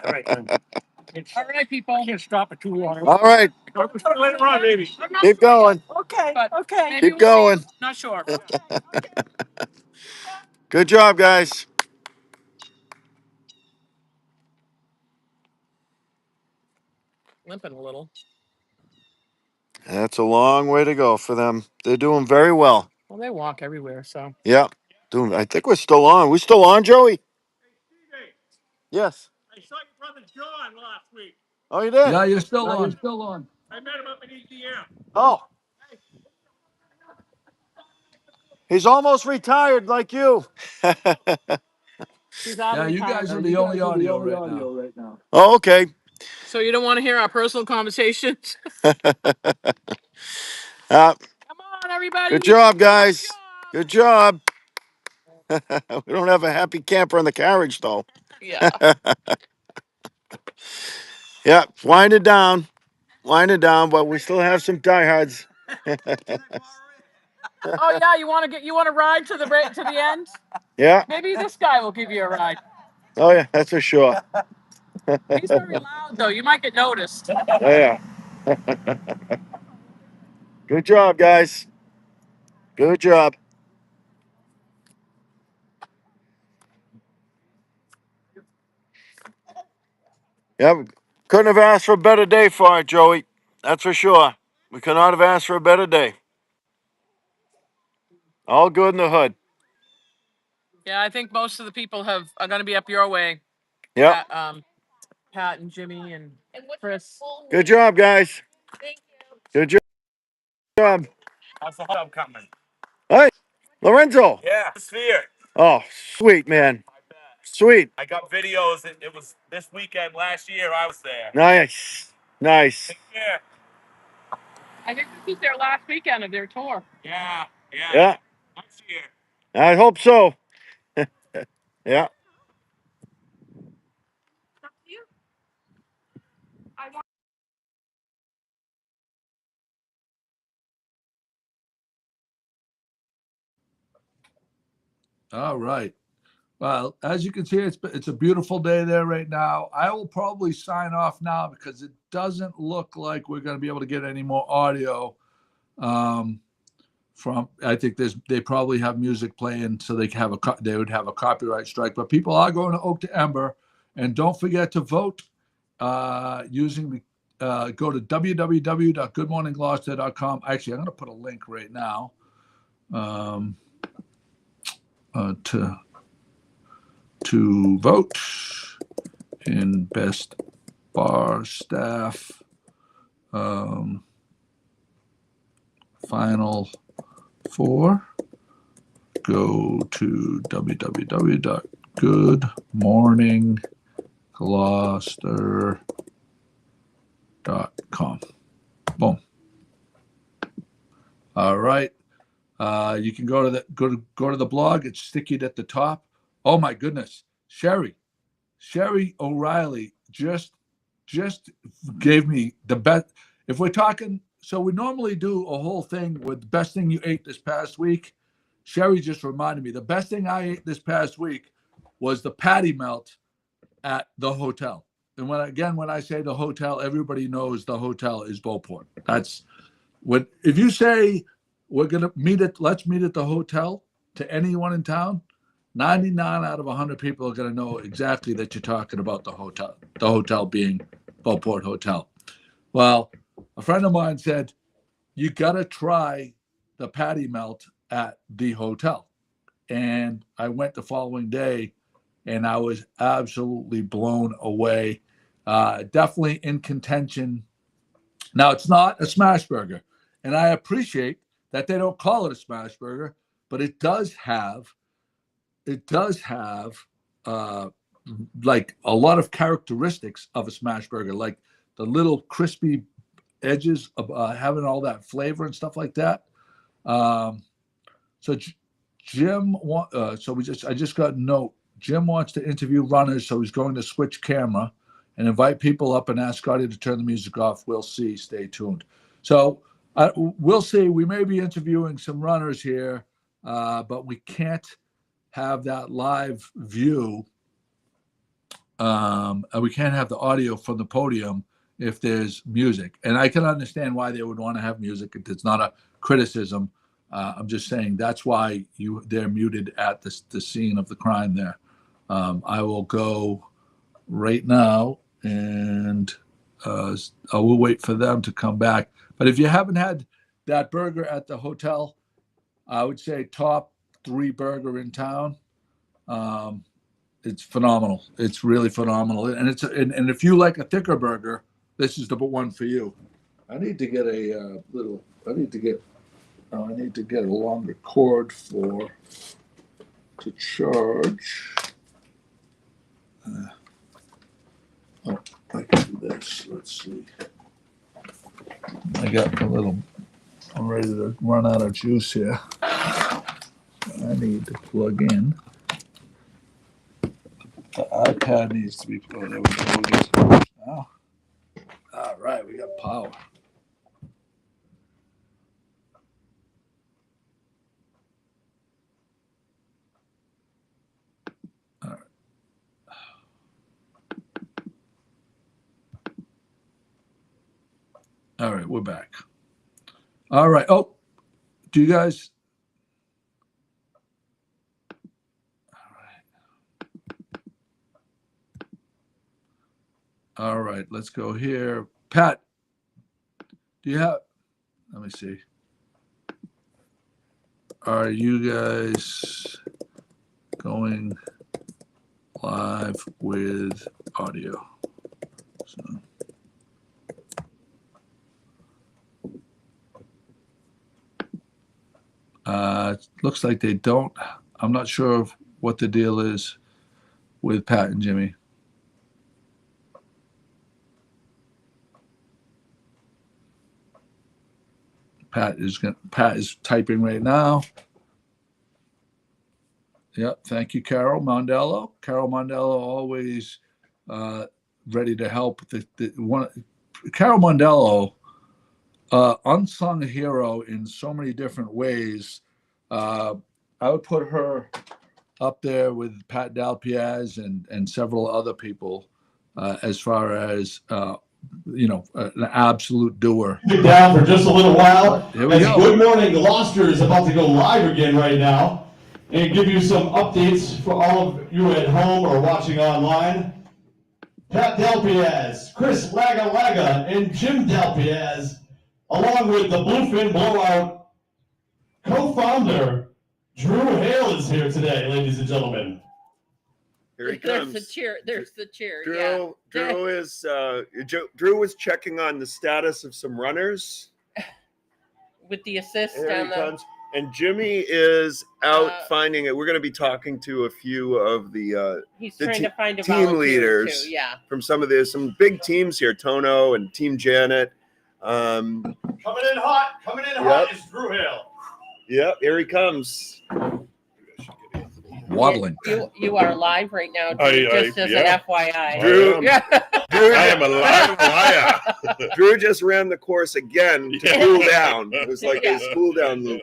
All right, then. All right, people. Can't stop it too long. All right. Later on, maybe. I'm not Keep going. Okay. But okay. Maybe Keep we'll see going. you. Not sure. Good job, guys. Limping a little. That's a long way to go for them. They're doing very well. Well, they walk everywhere, so. Yeah. Doing. I think we're still on. We still on, Joey? Yes. I saw your brother John last week. Oh, you did? Yeah, you're still on. Still on. I met him up in EDM. Oh. He's almost retired like you. She's out Yeah, of you guys retirement. are the only audio right now. Oh, okay. So you don't want to hear our personal conversations? Uh, Come on, everybody. good job, guys. Good job. We don't have a happy camper in the carriage, though. Yeah. Yeah, wind it down. winding down, but we still have some diehards. Oh yeah, you want to ride to the end? Yeah. Maybe this guy will give you a ride. Oh yeah, that's for sure. He's very loud though. You might get noticed. Oh yeah. Good job, guys. Good job. Yep. Couldn't have asked for a better day for it, Joey. That's for sure. We could not have asked for a better day. All good in the hood. Yeah, I think most of the people are going to be up your way. Yep. Pat and Jimmy and Chris. Good job, guys. Good job. How's the hot tub coming? Hey, Lorenzo. Yeah, Sphere. Oh, sweet, man. I bet. Sweet. I got videos. It was this weekend last year. I was there. Nice. Nice. Take care. I think this is their last weekend of their tour. Yeah. Yeah. Next year. I hope so. Yeah. All right. Well, as you can see, it's a beautiful day there right now. I will probably sign off now because it doesn't look like we're going to be able to get any more audio from. I think they probably have music playing, so they would have a copyright strike. But people are going to Oak to Ember, and don't forget to vote using the. Go to www.goodmorninggloucester.com. Actually, I'm going to put a link right now to vote in best bar staff final four. Go to www.goodmorninggloucester.com. Boom. All right. You can go to the blog. It's sticky at the top. Oh my goodness, Sherry O'Reilly just gave me the best. If we're talking, so we normally do a whole thing with the best thing you ate this past week. Sherry just reminded me the best thing I ate this past week was the patty melt at the hotel. And when I say the hotel, everybody knows the hotel is Beauport. That's what if you say we're gonna let's meet at the hotel to anyone in town. 99 out of 100 people are going to know exactly that you're talking about the hotel being Beauport Hotel. Well, a friend of mine said, you got to try the patty melt at the hotel. And I went the following day, and I was absolutely blown away. Definitely in contention. Now, it's not a smash burger, and I appreciate that they don't call it a smash burger, but it does have like a lot of characteristics of a smash burger, like the little crispy edges of having all that flavor and stuff like that. So Jim, I just got a note. Jim wants to interview runners, so he's going to switch camera and invite people up and ask Scotty to turn the music off. We'll see. Stay tuned. So we'll see. We may be interviewing some runners here, but we can't have that live view. We can't have the audio from the podium if there's music. And I can understand why they would want to have music. It's not a criticism. I'm just saying that's why they're muted at the scene of the crime there. I will go right now and I will wait for them to come back. But if you haven't had that burger at the hotel, I would say top 3 burger in town. It's phenomenal. It's really phenomenal. And and if you like a thicker burger, this is the one for you. I need to get a longer cord to charge. I can do this. Let's see. I'm ready to run out of juice here. I need to plug in. The iPad needs to be plugged in. There we go. Now. All right, we got power. All right. All right, we're back. All right. Oh, do you guys? All right, let's go here. Pat, do you have? Let me see. Are you guys going live with audio? So. Looks like they don't. I'm not sure of what the deal is with Pat and Jimmy. Pat is typing right now. Yep. Thank you, Carol Mondello. Carol Mondello always ready to help. Carol Mondello, unsung hero in so many different ways. I would put her up there with Pat Dalpiaz and several other people as far as an absolute doer. Down for just a little while. Here we As go. Good Morning Gloucester is about to go live again right now and give you some updates for all of you at home or watching online. Pat Dalpiaz, Chris Laga, and Jim Dalpiaz, along with the Bluefin Blowout co-founder, Drew Hale, is here today, ladies and gentlemen. Here he There's comes. the cheer. There's the cheer. Drew was checking on the status of some runners. With the assist Here and he the. comes. And Jimmy is out finding it. We're going to be talking to a few of the He's the trying to find a team volunteer leaders too. Yeah. from some big teams here. Tono and Team Janet. Coming in hot is Drew Hale. Yep, here he comes. Waddling. You are live right now, Drew, just as yeah. an FYI. Drew, I am a live wire. Drew just ran the course again to cool down. It was like his cool down loop.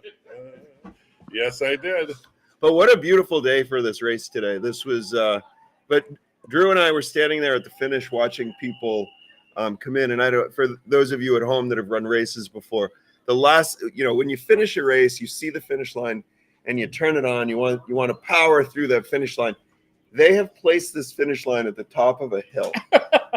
Yes, I did. But what a beautiful day for this race today. This was, but Drew and I were standing there at the finish watching people come in. And I don't, for those of you at home that have run races before, the last, when you finish a race, you see the finish line and you turn it on, you want to power through that finish line. They have placed this finish line at the top of a hill.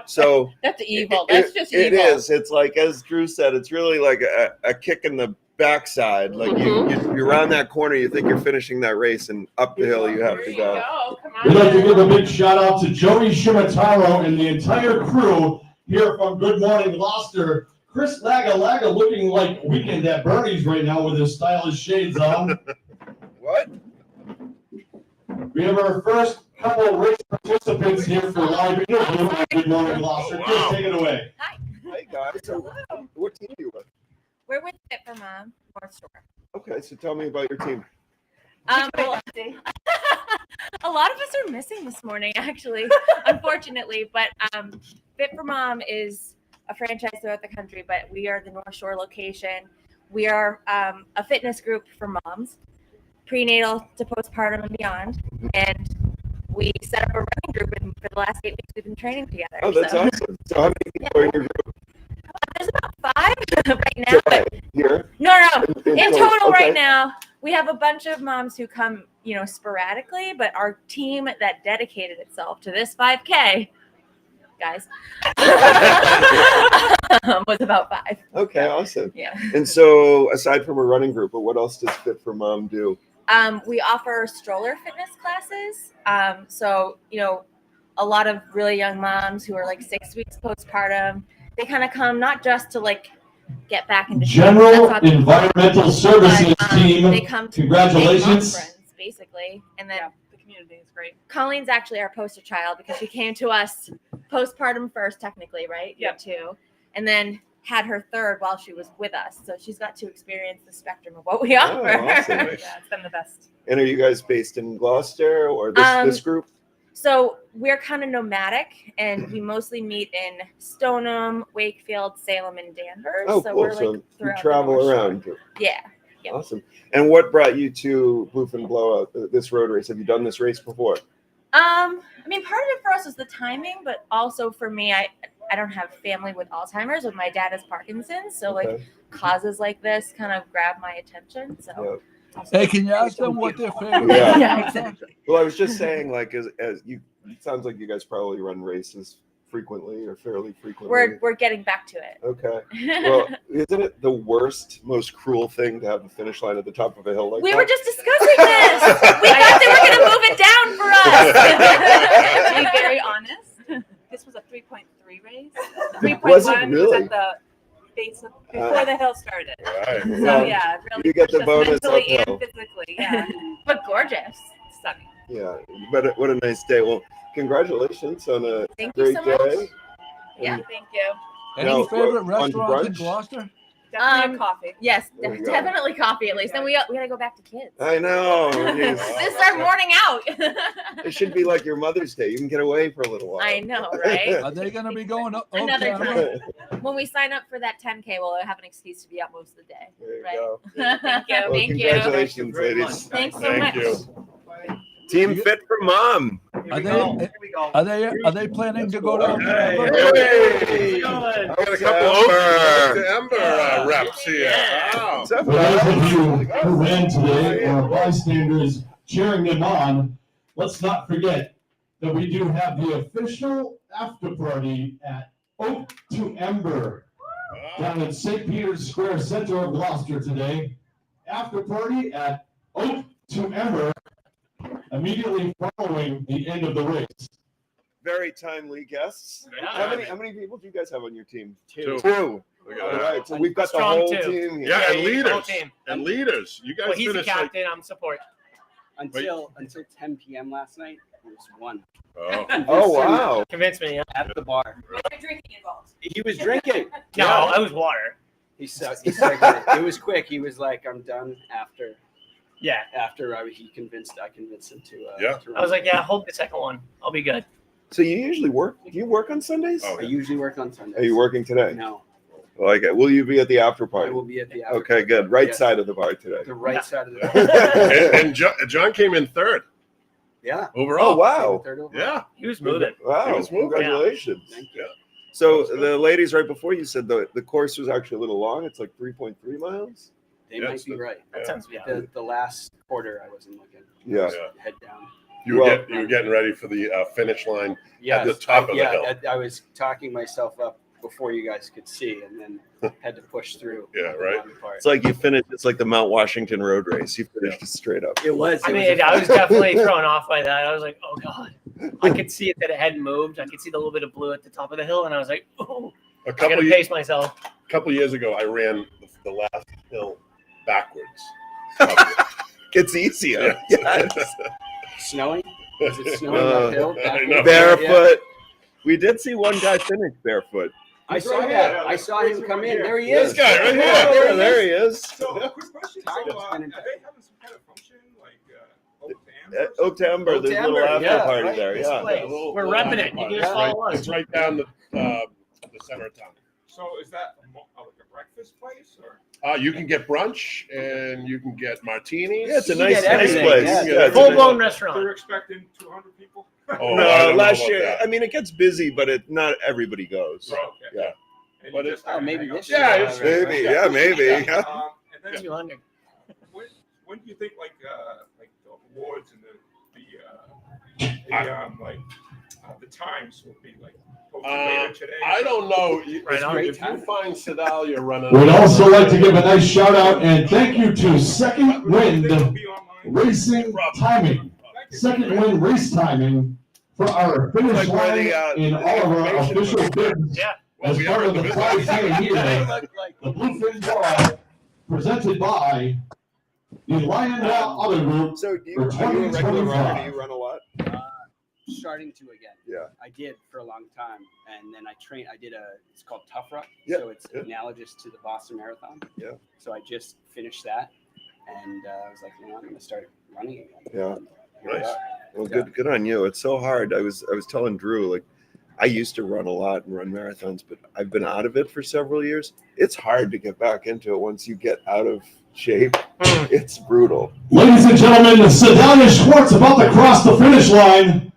So that's evil. That's just it evil. It is. It's like, as Drew said, it's really like a kick in the backside. Like you're around that corner, you think you're finishing that race, and up the hill you have to go. Come We'd like to on. give a big shout out to Joey Shimataro and the entire crew here from Good Morning Gloucester. Chris Laga looking like Weekend at Bernie's right now with his stylish shades on. What? We have our first couple of race participants here for live interview at Good Morning Gloucester. Chris, take it away. Hi. Hey guys, so what team are you with? We're with Fit for Mom, North Shore. Okay, so tell me about your team. Well, a lot of us are missing this morning, actually, unfortunately. But Fit for Mom is a franchise throughout the country, but we are the North Shore location. We are a fitness group for moms, prenatal to postpartum and beyond. And we set up a running group, and for the last 8 weeks, we've been training together. Oh, that's awesome. So how many people are in your group? There's about 5 right now. But Here? no. In total, okay. right now, we have a bunch of moms who come, sporadically. But our team that dedicated itself to this 5K, guys, was about 5. Okay, awesome. Yeah. And so, aside from a running group, but what else does Fit for Mom do? We offer stroller fitness classes. So, a lot of really young moms who are like 6 weeks postpartum, they kind of come not just to get back into General Environmental Services team. They come to Congratulations. Friends, basically, and then The community is great. Colleen's actually our poster child because she came to us postpartum first, technically, right? Yep. 2, and then had her third while she was with us. So she's got to experience the spectrum of what we offer. awesome. Yeah, it's been the best. And are you guys based in Gloucester or this group? So we're kind of nomadic, and we mostly meet in Stoneham, Wakefield, Salem, and Danvers. Oh, so cool. we're So like you throughout the travel North Shore. around. Yeah. Yep. Awesome. And what brought you to Bluefin Blowout, this road race? Have you done this race before? I mean, part of it for us was the timing, but also for me, I don't have family with Alzheimer's, but my dad has Parkinson's, so like causes like this kind of grab my attention. So. Hey, can you ask them what their favorite? Yeah. Exactly. Well, I was just saying, like, as you, it sounds like you guys probably run races frequently or fairly frequently. We're getting back to it. Okay. Well, isn't it the worst, most cruel thing to have the finish line at the top of a hill like We that? were just discussing this. We thought they were going to move it down for us. To be very honest, this was a 3.3 race. 3.1 Was it really? was at the base of, before the hill started. Right. So Well, yeah, really you get the just bonus mentally uphill. and physically. Yeah, But gorgeous. stunning. Yeah, but what a nice day. Well, congratulations on a Thank you great so day. much. Yeah. Thank you. Any Now, favorite on restaurants in brunch? Gloucester? Definitely a coffee. Yes, There you go. definitely coffee at least. Then we gotta go back to kids. I know. This is our morning out. It should be like your Mother's Day. You can get away for a little while. I know, right? Are they going to be going up? Another camera? time. When we sign up for that 10K, we'll have an excuse to be out most of the day. There you Right. go. Thank you. Well, Thank you. congratulations, ladies. Thanks so Thank much. you. Team Fit for Mom. Are they planning to go down? Hey, Hey, I got a couple of Ember reps here. Wow. For those of you who ran today or bystanders cheering them on, let's not forget that we do have the official after party at Oak to Ember down in St. Peter's Square, center of Gloucester today. After party at Oak to Ember, immediately following the end of the race. Very timely guests. Yeah. How many people do you guys have on your team? Two. Two. Look All at that. right, so we've got the Strong whole two. team here. Yeah, and Yeah, leaders. whole team. And leaders. You guys Well, he's the finished like. captain. I'm support. Until 10 p.m. last night, there was one Oh. Oh, wow. Convince me. at the bar. Drinking involved. He was drinking. No, I was water. He said it was quick. He was like, "I'm done." Yeah. After I convinced him to. Yeah. to run. I was like, yeah, hold the second one. I'll be good. So you usually work? Do you work on Sundays? Oh, I usually work on Sundays. Are you working today? No, Like it. Will you be at the after I party? will be at the. after Okay, party. good. Right Yeah. side of the bar today. The right side of the. bar. And John came in third Yeah. overall. Oh, wow. Third overall. Yeah. He was moving. Wow. It was moving. Congratulations. Thank you. So the ladies right before you said the course was actually a little long. It's like 3.3 miles. They Yeah, might it's be right. That sounds yeah. The last quarter, I wasn't looking. Yeah. Yeah. Head down. You were getting ready for the finish line Yeah. at the top of the hill. I was talking myself up before you guys could see, and then had to push through. Yeah, the right. bottom part. It's like you finished. It's like the Mount Washington road race. You finished it straight up. It was. I it mean, a I was fun- definitely thrown off by that. I was like, oh God. I could see it that it hadn't moved. I could see the little bit of blue at the top of the hill, and I was like, oh, A I couple gotta pace myself. years ago, I ran the last hill backwards. It's easier. Yes. Snowing? Was it snowing Uh, uphill? I know. Barefoot. We did see one guy finish barefoot. I saw that. I saw him come in. There he This is. guy right here. Yeah, there he is. So, quick question. So, Time to are spend it. they having some kind of function like Oak to Ember. Oak to There's a little Ember, after yeah, party right. there. This Yeah. place. We're repping it. You can just follow us. It's right down the center of town. So, is that like a breakfast place or? You can get brunch and you can get martinis. Yeah, it's a You nice, get nice everything, place. yeah. Yeah, it's a Full nice- blown restaurant. They're expecting 200 people. Oh, I No, don't know last about year. that. I mean, it gets busy, but not everybody goes. Okay. Yeah. And But you it's- just kinda maybe hang out this there. year. Yeah, it's- Maybe. Yeah, maybe. And then 200. when do you think like the awards and the times will be like posted later today? I don't know. Right on. If you find Sedalia running, We'd also like to give a nice shout out and thank you to Second Wind Racing Timing. Second Wind Race Timing for our finish Like where line the, in all of our information official was. bids. Yeah. As we part are of in the the prize business. here, Look like the Bluefin Blowout, presented by the Lion Auto Group. So, are you a For regular runner? 2025. Do you run a lot? starting to again. Yeah. I did for a long time, and then I did it's called Tough Ruck, Yeah, so it's yeah. analogous to the Boston Marathon. Yeah. So I just finished that, and I was like, I'm going to start running again. Yeah. Here we Nice. are. Well, good on you. It's so hard. I was telling Drew, like, I used to run a lot and run marathons, but I've been out of it for several years. It's hard to get back into it once you get out of shape. It's brutal. Ladies and gentlemen, Sedalia Schwartz about to cross the finish line.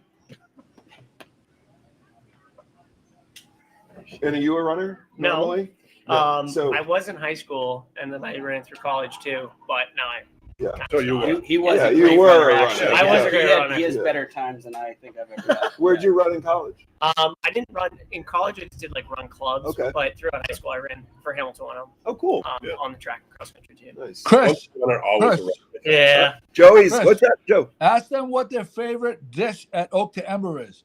And are you a runner normally? No. So I was in high school, and then I ran through college too. But now I. Yeah. So you were. He was Yeah, a you great were runner, a runner. actually. I was a great runner. He has Yeah. better times than I think I've ever had. Where'd you run in college? I didn't run in college. I just did like run clubs. Okay. But throughout high school, I ran for Hamilton Oh, cool. on the track and cross country team. Nice. Chris, Runner always a runner. Yeah. Joey's, Chris. what's that, Joe? ask them what their favorite dish at Oak to Ember is.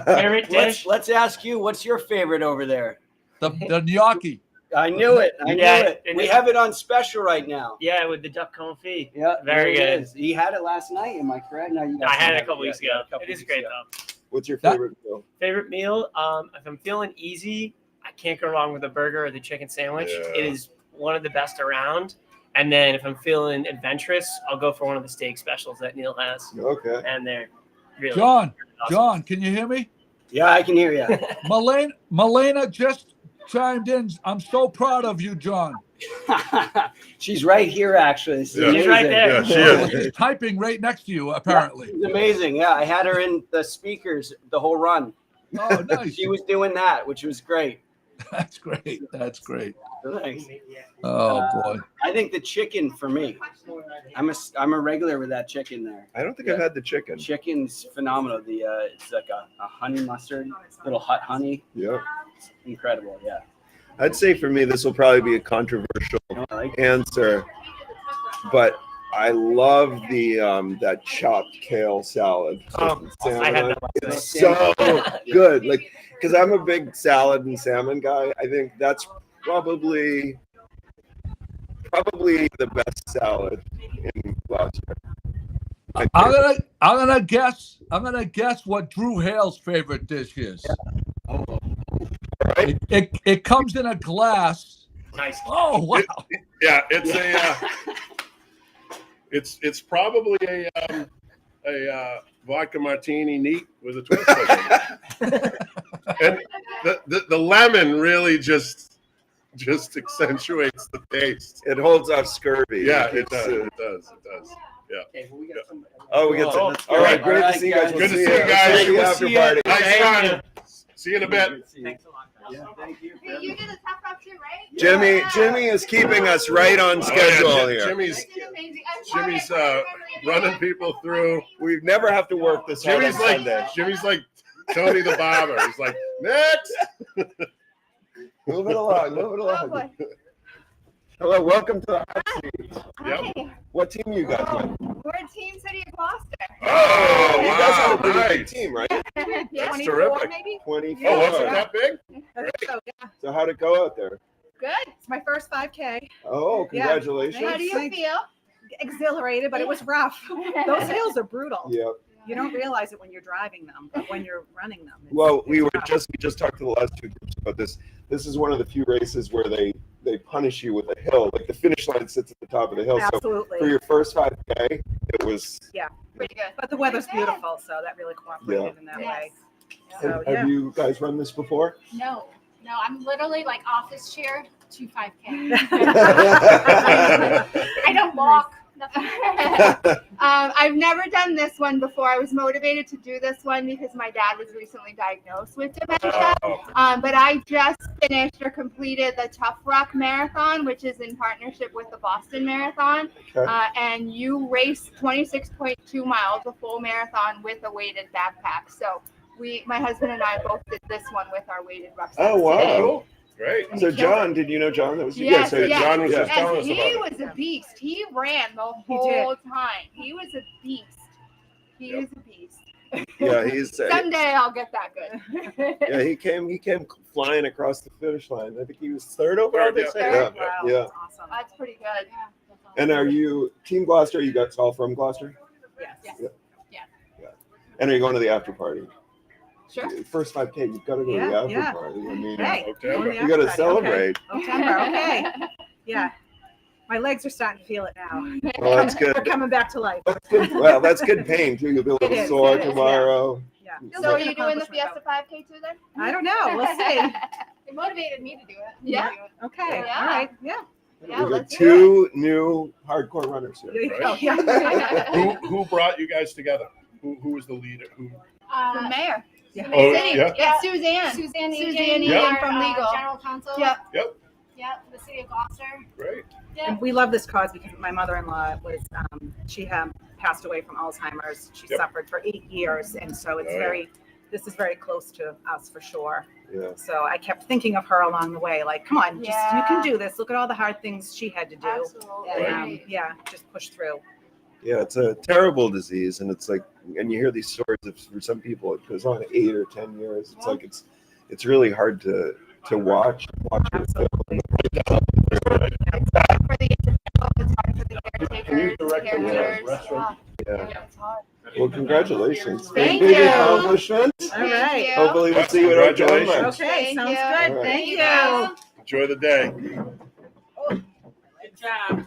Favorite dish? Let's ask you, what's your favorite over there? The gnocchi. I knew it. I knew Yeah, it. it We is- have it on special right now. Yeah, with the duck confit. Yeah, Very there it good. is. He had it last night. Am I correct? No, you guys I had it a didn't couple have weeks yet. ago. Yeah, a couple It is weeks great ago. though. What's your That- favorite meal? Favorite meal? If I'm feeling easy, I can't go wrong with a burger or the chicken sandwich. Yeah. It is one of the best around. And then if I'm feeling adventurous, I'll go for one of the steak specials that Neil has. Okay. And they're really John, awesome. John, can you hear me? Yeah, I can hear you. Malena just chimed in. I'm so proud of you, John. She's right here, actually. This is Yeah. She's right amazing. there. Yeah, she is. She's typing right next to you, apparently. It's amazing. Yeah, I had her in the speakers the whole run. Oh, nice. She was doing that, which was great. That's great. That's great. Thanks. Oh, boy. I think the chicken for me. I'm a regular with that chicken there. I don't think I've had the chicken. Chicken's phenomenal. The it's like a honey mustard, little hot honey. Yeah. It's incredible. Yeah. I'd say for me, this will probably be a controversial I like answer, but I love the that chopped kale salad. Oh, I had that last It's night. so good. Like, because I'm a big salad and salmon guy. I think that's probably the best salad in Gloucester. I'm gonna guess what Drew Hale's favorite dish is. Right? It comes in a glass. Nice. Oh, wow. Yeah, it's a. It's probably a vodka martini neat with a twist. And the lemon really just accentuates the taste. It holds off scurvy. Yeah, Like, it it's, does. It does. It does. Yeah. Okay, well, we got somebody. Oh, we get Oh, to. All right, great All to see you right, guys. guys. Good to We'll see you guys. See you We'll after see you. party. Nice Thank run. See you in a bit. Thanks a lot. Yeah, thank you. Hey, you did a tough rock too, right? Jimmy is keeping us right on schedule Oh, yeah, here. Jimmy's This is amazing. I'm sorry, Jimmy's I couldn't remember the running name. people through. We never have to work this hard on Jimmy's Sunday. like Tony the barber. He's like, next. Move it along. Move it Oh, along. boy. Hello, welcome to the hot seat. Yep. Hi. What team you guys with? We're Team City of Gloucester. Oh, You guys have a pretty wow, big nice. team, right? Yeah, That's 24 terrific. maybe? 24. Oh, was it that big? I think so, yeah. So how'd it go out there? Good. It's my first 5K. Oh, Yeah. congratulations. How do you feel? Exhilarated, but it was rough. Those hills are brutal. Yeah. You don't realize it when you're driving them, but when you're running them. Well, we it's just talked to the last two groups about this. This is one of the few races where they punish you with a hill. Like the finish line sits at the top of the hill. Absolutely. So for your first 5K, it was. Yeah, Pretty good. but the weather's beautiful, so that really cooperated in that way. So, Have you guys run this before? No, I'm literally like office chair to 5K. I don't walk. Nothing. I've never done this one before. I was motivated to do this one because my dad was recently diagnosed with dementia. But I just finished or completed the Tough Rock Marathon, which is in partnership with the Boston Marathon. Okay. And you race 26.2 miles, a full marathon with a weighted backpack. So my husband and I both did this one with our weighted rucksacks. Oh, wow. today. Cool. Great. So John, did you know John? That was you. Yes, so yes. John was just And telling us he about it. was a beast. He ran the He whole time. He was a beast. He Yep. is a beast. Yeah, he's. Someday I'll get that good. Yeah, he came flying across the finish line. I think he was third overall. Third, They yeah. say? Third? Yeah. wow, Yeah. that's awesome. That's pretty good. And are you Team Gloucester? You guys all from Gloucester? Yes. Yeah. And are you going to the after party? Sure. First 5K, you've got to go to the Yeah, after yeah. party. I mean, Hey, Okay. go to the you got to after party. celebrate. Okay. September, okay. Yeah. My legs are starting to feel it now. Well, that's good. They're coming back to life. That's good. Well, that's good pain too. You'll be a It little is, sore it is, tomorrow. Yeah. So are you doing the Fiesta 5K too then? I don't know. We'll see. It motivated me to do it. Yeah. Okay. Yeah. All right. Yeah. Yeah, We got let's do two new hardcore runners There here. you go. Right. Yeah. Who brought you guys together? Who was the leader? Who? The mayor. Yeah. Oh, City. yeah. Suzanne. Suzanne Suzanne Yep. Egan from legal. General counsel. Yep. Yep. Yep. The city of Gloucester. Great. And we love this cause because my mother-in-law was, she had passed away from Alzheimer's. She Yep. suffered for 8 years. And so it's Oh, yeah. this is very close to us for sure. Yeah. So I kept thinking of her along the way, like, come on, just you Yeah. can do this. Look at all the hard things she had to do. Absolutely. And yeah, just push through. Yeah, it's a terrible disease, and it's like, and you hear these stories of for some people it goes on 8 or 10 years. It's like it's really hard to watch your film. It's hard for the individual. It's hard for the caretakers. restaurant. Yeah. It's hard. Well, congratulations. Thank Big you. accomplishment. All right. Hopefully we'll see you at our Congratulations. Okay, Thank sounds you. good. All right. Thank you. you. Enjoy the day. Good job.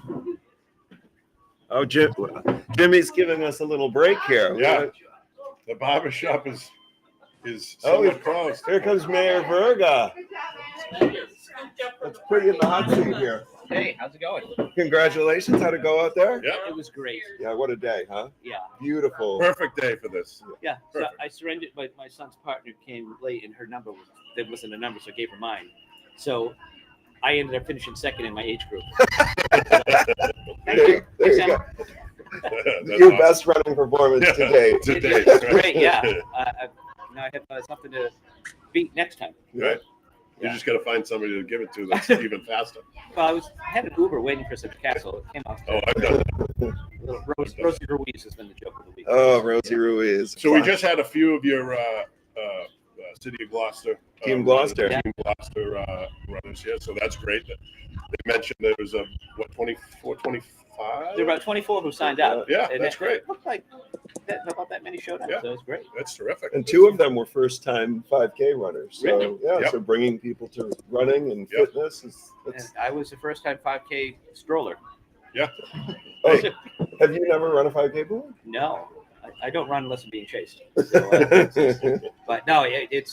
Oh, Jimmy's giving us a little break here. Yeah. The barber shop is Oh, somewhat closed. here comes Mayor Verga. Let's put you in the hot seat here. Hey, how's it going? Congratulations. How'd it go out there? Yeah. It was great. Yeah, what a day, huh? Yeah. Beautiful. Perfect day for this. Yeah. So Perfect. I surrendered, but my son's partner came late and her number was, there wasn't a number, so I gave her mine. So I ended up finishing second in my age group. There you Thanks, go. Emma. That's Your awesome. best running performance Yeah, to date. to date. Great, yeah. Now I have something to beat next time. Right. You Yeah. just got to find somebody to give it to that's even faster. Well, I had an Uber waiting for some castle. It came off. Oh, I've done Rosie Ruiz has been the joke of the week. Oh, Rosie Ruiz. So we just had a few of your City of Gloucester. Team Gloucester. Team Gloucester runners here. So that's great. They mentioned there was 24, 25? There were about 24 who signed up. Yeah, And that's it great. looked like about that many showed up. Yeah. So it was great. That's terrific. And two of them were first-time 5K runners. So Really? yeah, Yep. so bringing people to running and Yep. fitness And that's. I was the first time 5K stroller. Yeah. Oh, have you never run a 5K before? No, I don't run unless I'm being chased. So, but no, but it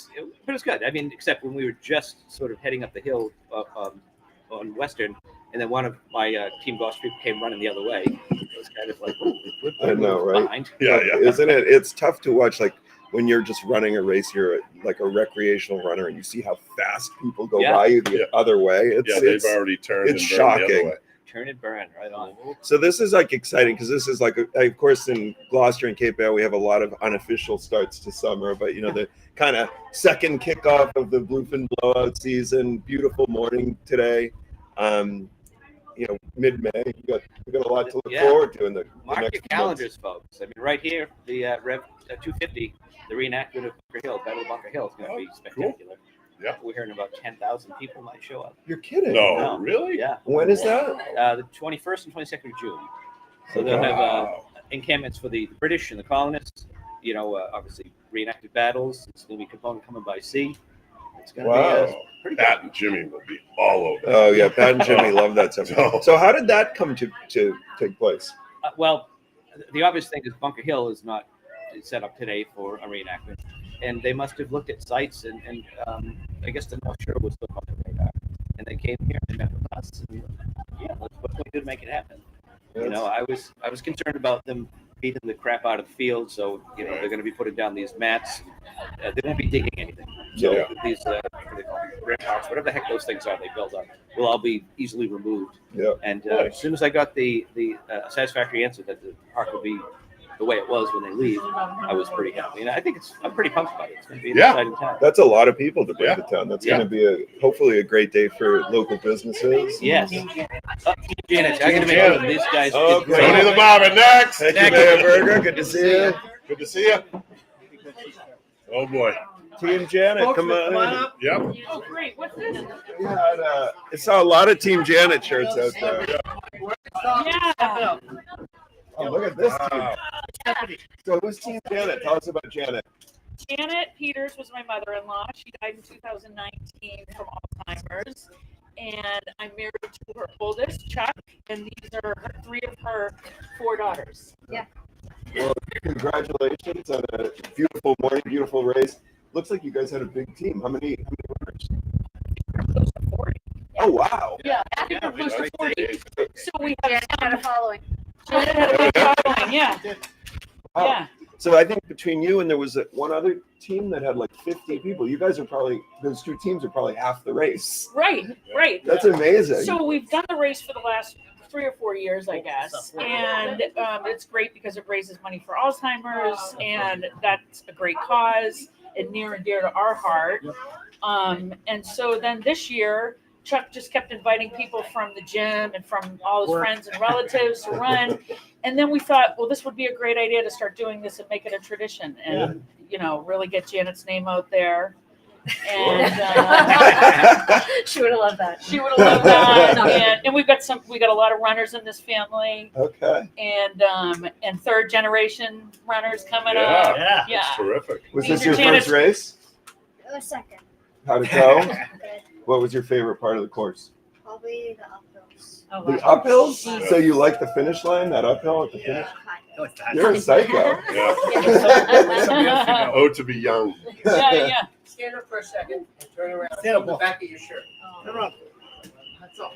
was good. I mean, except when we were just sort of heading up the hill on Western, and then one of my Team Gloucester people came running the other way. It was kind of like, I know, right? behind. Yeah. Isn't it? It's tough to watch. Like when you're just running a race, you're like a recreational runner, and you see how fast people go Yeah. by you the Yeah. other way. Yeah, they've already turned it's and burned the other shocking. way. Turn and burn, right on. So this is like exciting because this is like, of course, in Gloucester and Cape Air, we have a lot of unofficial starts to summer, but the kind of second kickoff of the Bluefin blowout season. Beautiful morning today. Mid-May. We got a lot to look Yeah. forward to in the Mark next your months. calendars, folks. I mean, right here, the Rev 250, the reenactment of Bunker Hill, Battle of Bunker Hill is going to be spectacular. Yeah. We're hearing about 10,000 people might show up. You're kidding? No, really? Yeah. When is that? The 21st and 22nd of June. So they'll have encampments for the British and the colonists. Obviously reenacted battles. It's going to be component coming by sea. It's going to Wow. be pretty Pat and Jimmy will be all over. Oh yeah, Pat and Jimmy love that stuff. So how did that come to take place? Well, the obvious thing is Bunker Hill is not set up today for a reenactment, and they must have looked at sites, and I guess the North Shore was still on their radar, and they came here and met with us, and what can we do to make it happen? I was concerned about them beating the crap out of the field, so they're going to be putting down these mats. They won't be digging anything. So Yeah. these what do they call them? Ramparts, whatever the heck those things are, they build up, will all be easily removed. Yeah. And as soon as I got the satisfactory answer that the park will be the way it was when they leave, I was pretty happy. And I'm pretty pumped about it. It's going to be an exciting time. That's a lot of people to bring Yeah. to town. That's Yeah. going to be hopefully a great day for local businesses. Yes. Janet, I'm going to make sure these guys. Oh, did great. Tony the Barber next. Thank you, Mayor Berger. Good to see you. Good to see you. Oh boy. Team Janet, come on. Yep. Oh, great. What's this? We had, I saw a lot of Team Janet shirts out there. Yeah. Oh, look at this team. So who's Team Janet? Tell us about Janet. Janet Peters was my mother-in-law. She died in 2019 from Alzheimer's. and I'm married to her oldest, Chuck, and these are three of her 4 daughters. Yeah. Well, congratulations on a beautiful morning, beautiful race. Looks like you guys had a big team. How many runners? Close to 40. Oh, wow. Yeah, I think we're close to 40. So we have Janet had a following. Janet had a big following, yeah. Wow. Yeah. So I think between you and there was one other team that had like 50 people. You guys are probably, those 2 teams are probably half the race. Right. That's amazing. So we've done the race for the last 3 or 4 years, I guess, and it's great because it raises money for Alzheimer's, and that's a great cause and near and dear to our heart. And so then this year, Chuck just kept inviting people from the gym and from all his friends and relatives to run. And then we thought, well, this would be a great idea to start doing this and make it a tradition and, you know, really get Janet's name out there. And She would have loved that. She would have loved that. And we got a lot of runners in this family. Okay. And 3rd generation runners coming Yeah. up. Yeah. Yeah. That's terrific. Was These this are your Janet's- first race? It was second. How'd it go? What was your favorite part of the course? Probably the uphills. Oh, The uphills? So you like the finish line, that uphill at the finish? You're a psycho. Yeah. Oh, to be young. Yeah. Stand up for a second and turn around. Stand up the back of your shirt. Turn around. That's all.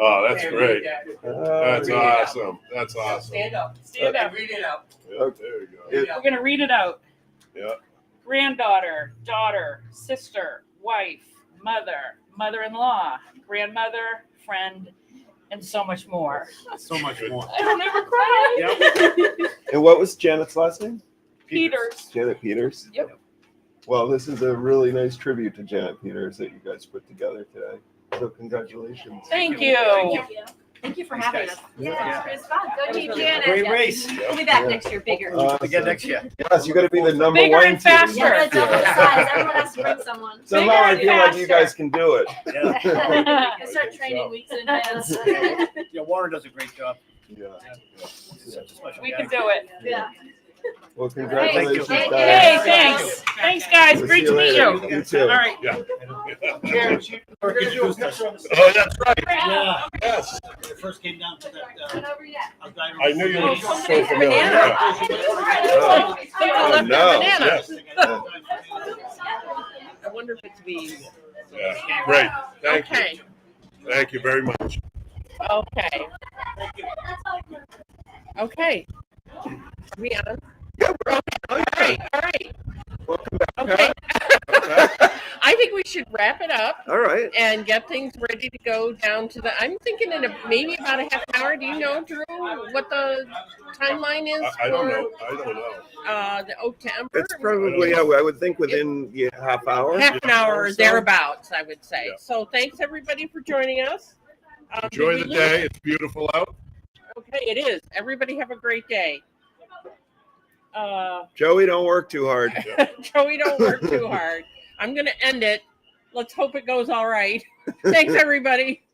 Oh, that's great. Oh, That's yeah. awesome. That's awesome. Stand up. Stand up. Read it out. Yeah, there you go. We're gonna read it out. Yeah. Granddaughter, daughter, sister, wife, mother, mother-in-law, grandmother, friend, and so much more. So much more. I don't ever cry. And what was Janet's last name? Peters. Janet Peters? Yep. Well, this is a really nice tribute to Janet Peters that you guys put together today. So congratulations. Thank you. Thank you for Thanks, having guys. us. Yeah, it's fun. Go team Janet. Great race. We'll be back next year, bigger. Again next year. Yes, you got to be the number Bigger 1 and team. faster. Yeah, double the size. Everyone has to bring someone. Somehow I feel like you guys can do it. You can start training weeks in advance. Yeah, Warren does a great job. Yeah. Such a special We guy. can do it. Yeah. Well, congratulations, Thank you. guys. Hey, thanks. Thanks, guys. We'll Great see to meet later. you. You too. All right. Yeah. Or introduced us. Oh, that's right. Yeah. Yes. When it first came down to that. Not over yet. I knew you were so Somebody's familiar. banana. Yeah. They Oh, left no. their banana. Yeah. I wonder if it's these. Yeah. Great. Thank Okay. you. Thank you very much. Okay. Okay. Are we on? Yeah, we're on. All right. All right. Welcome back. Okay. Okay. I think we should wrap it up All right. and get things ready to go down to the. I'm thinking in maybe about a half an hour. Do you know, Drew, what the timeline is I don't for know. I don't know. the Oak to Ember? It's probably, yeah, I would think within half hour. half an hour or so. thereabouts, I would say. Yeah. So thanks everybody for joining us. Enjoy did the we day. It's beautiful out. Okay, it is. Everybody have a great day. Joey, don't work too hard. Joey, don't work too hard. I'm going to end it. Let's hope it goes all right. Thanks, everybody.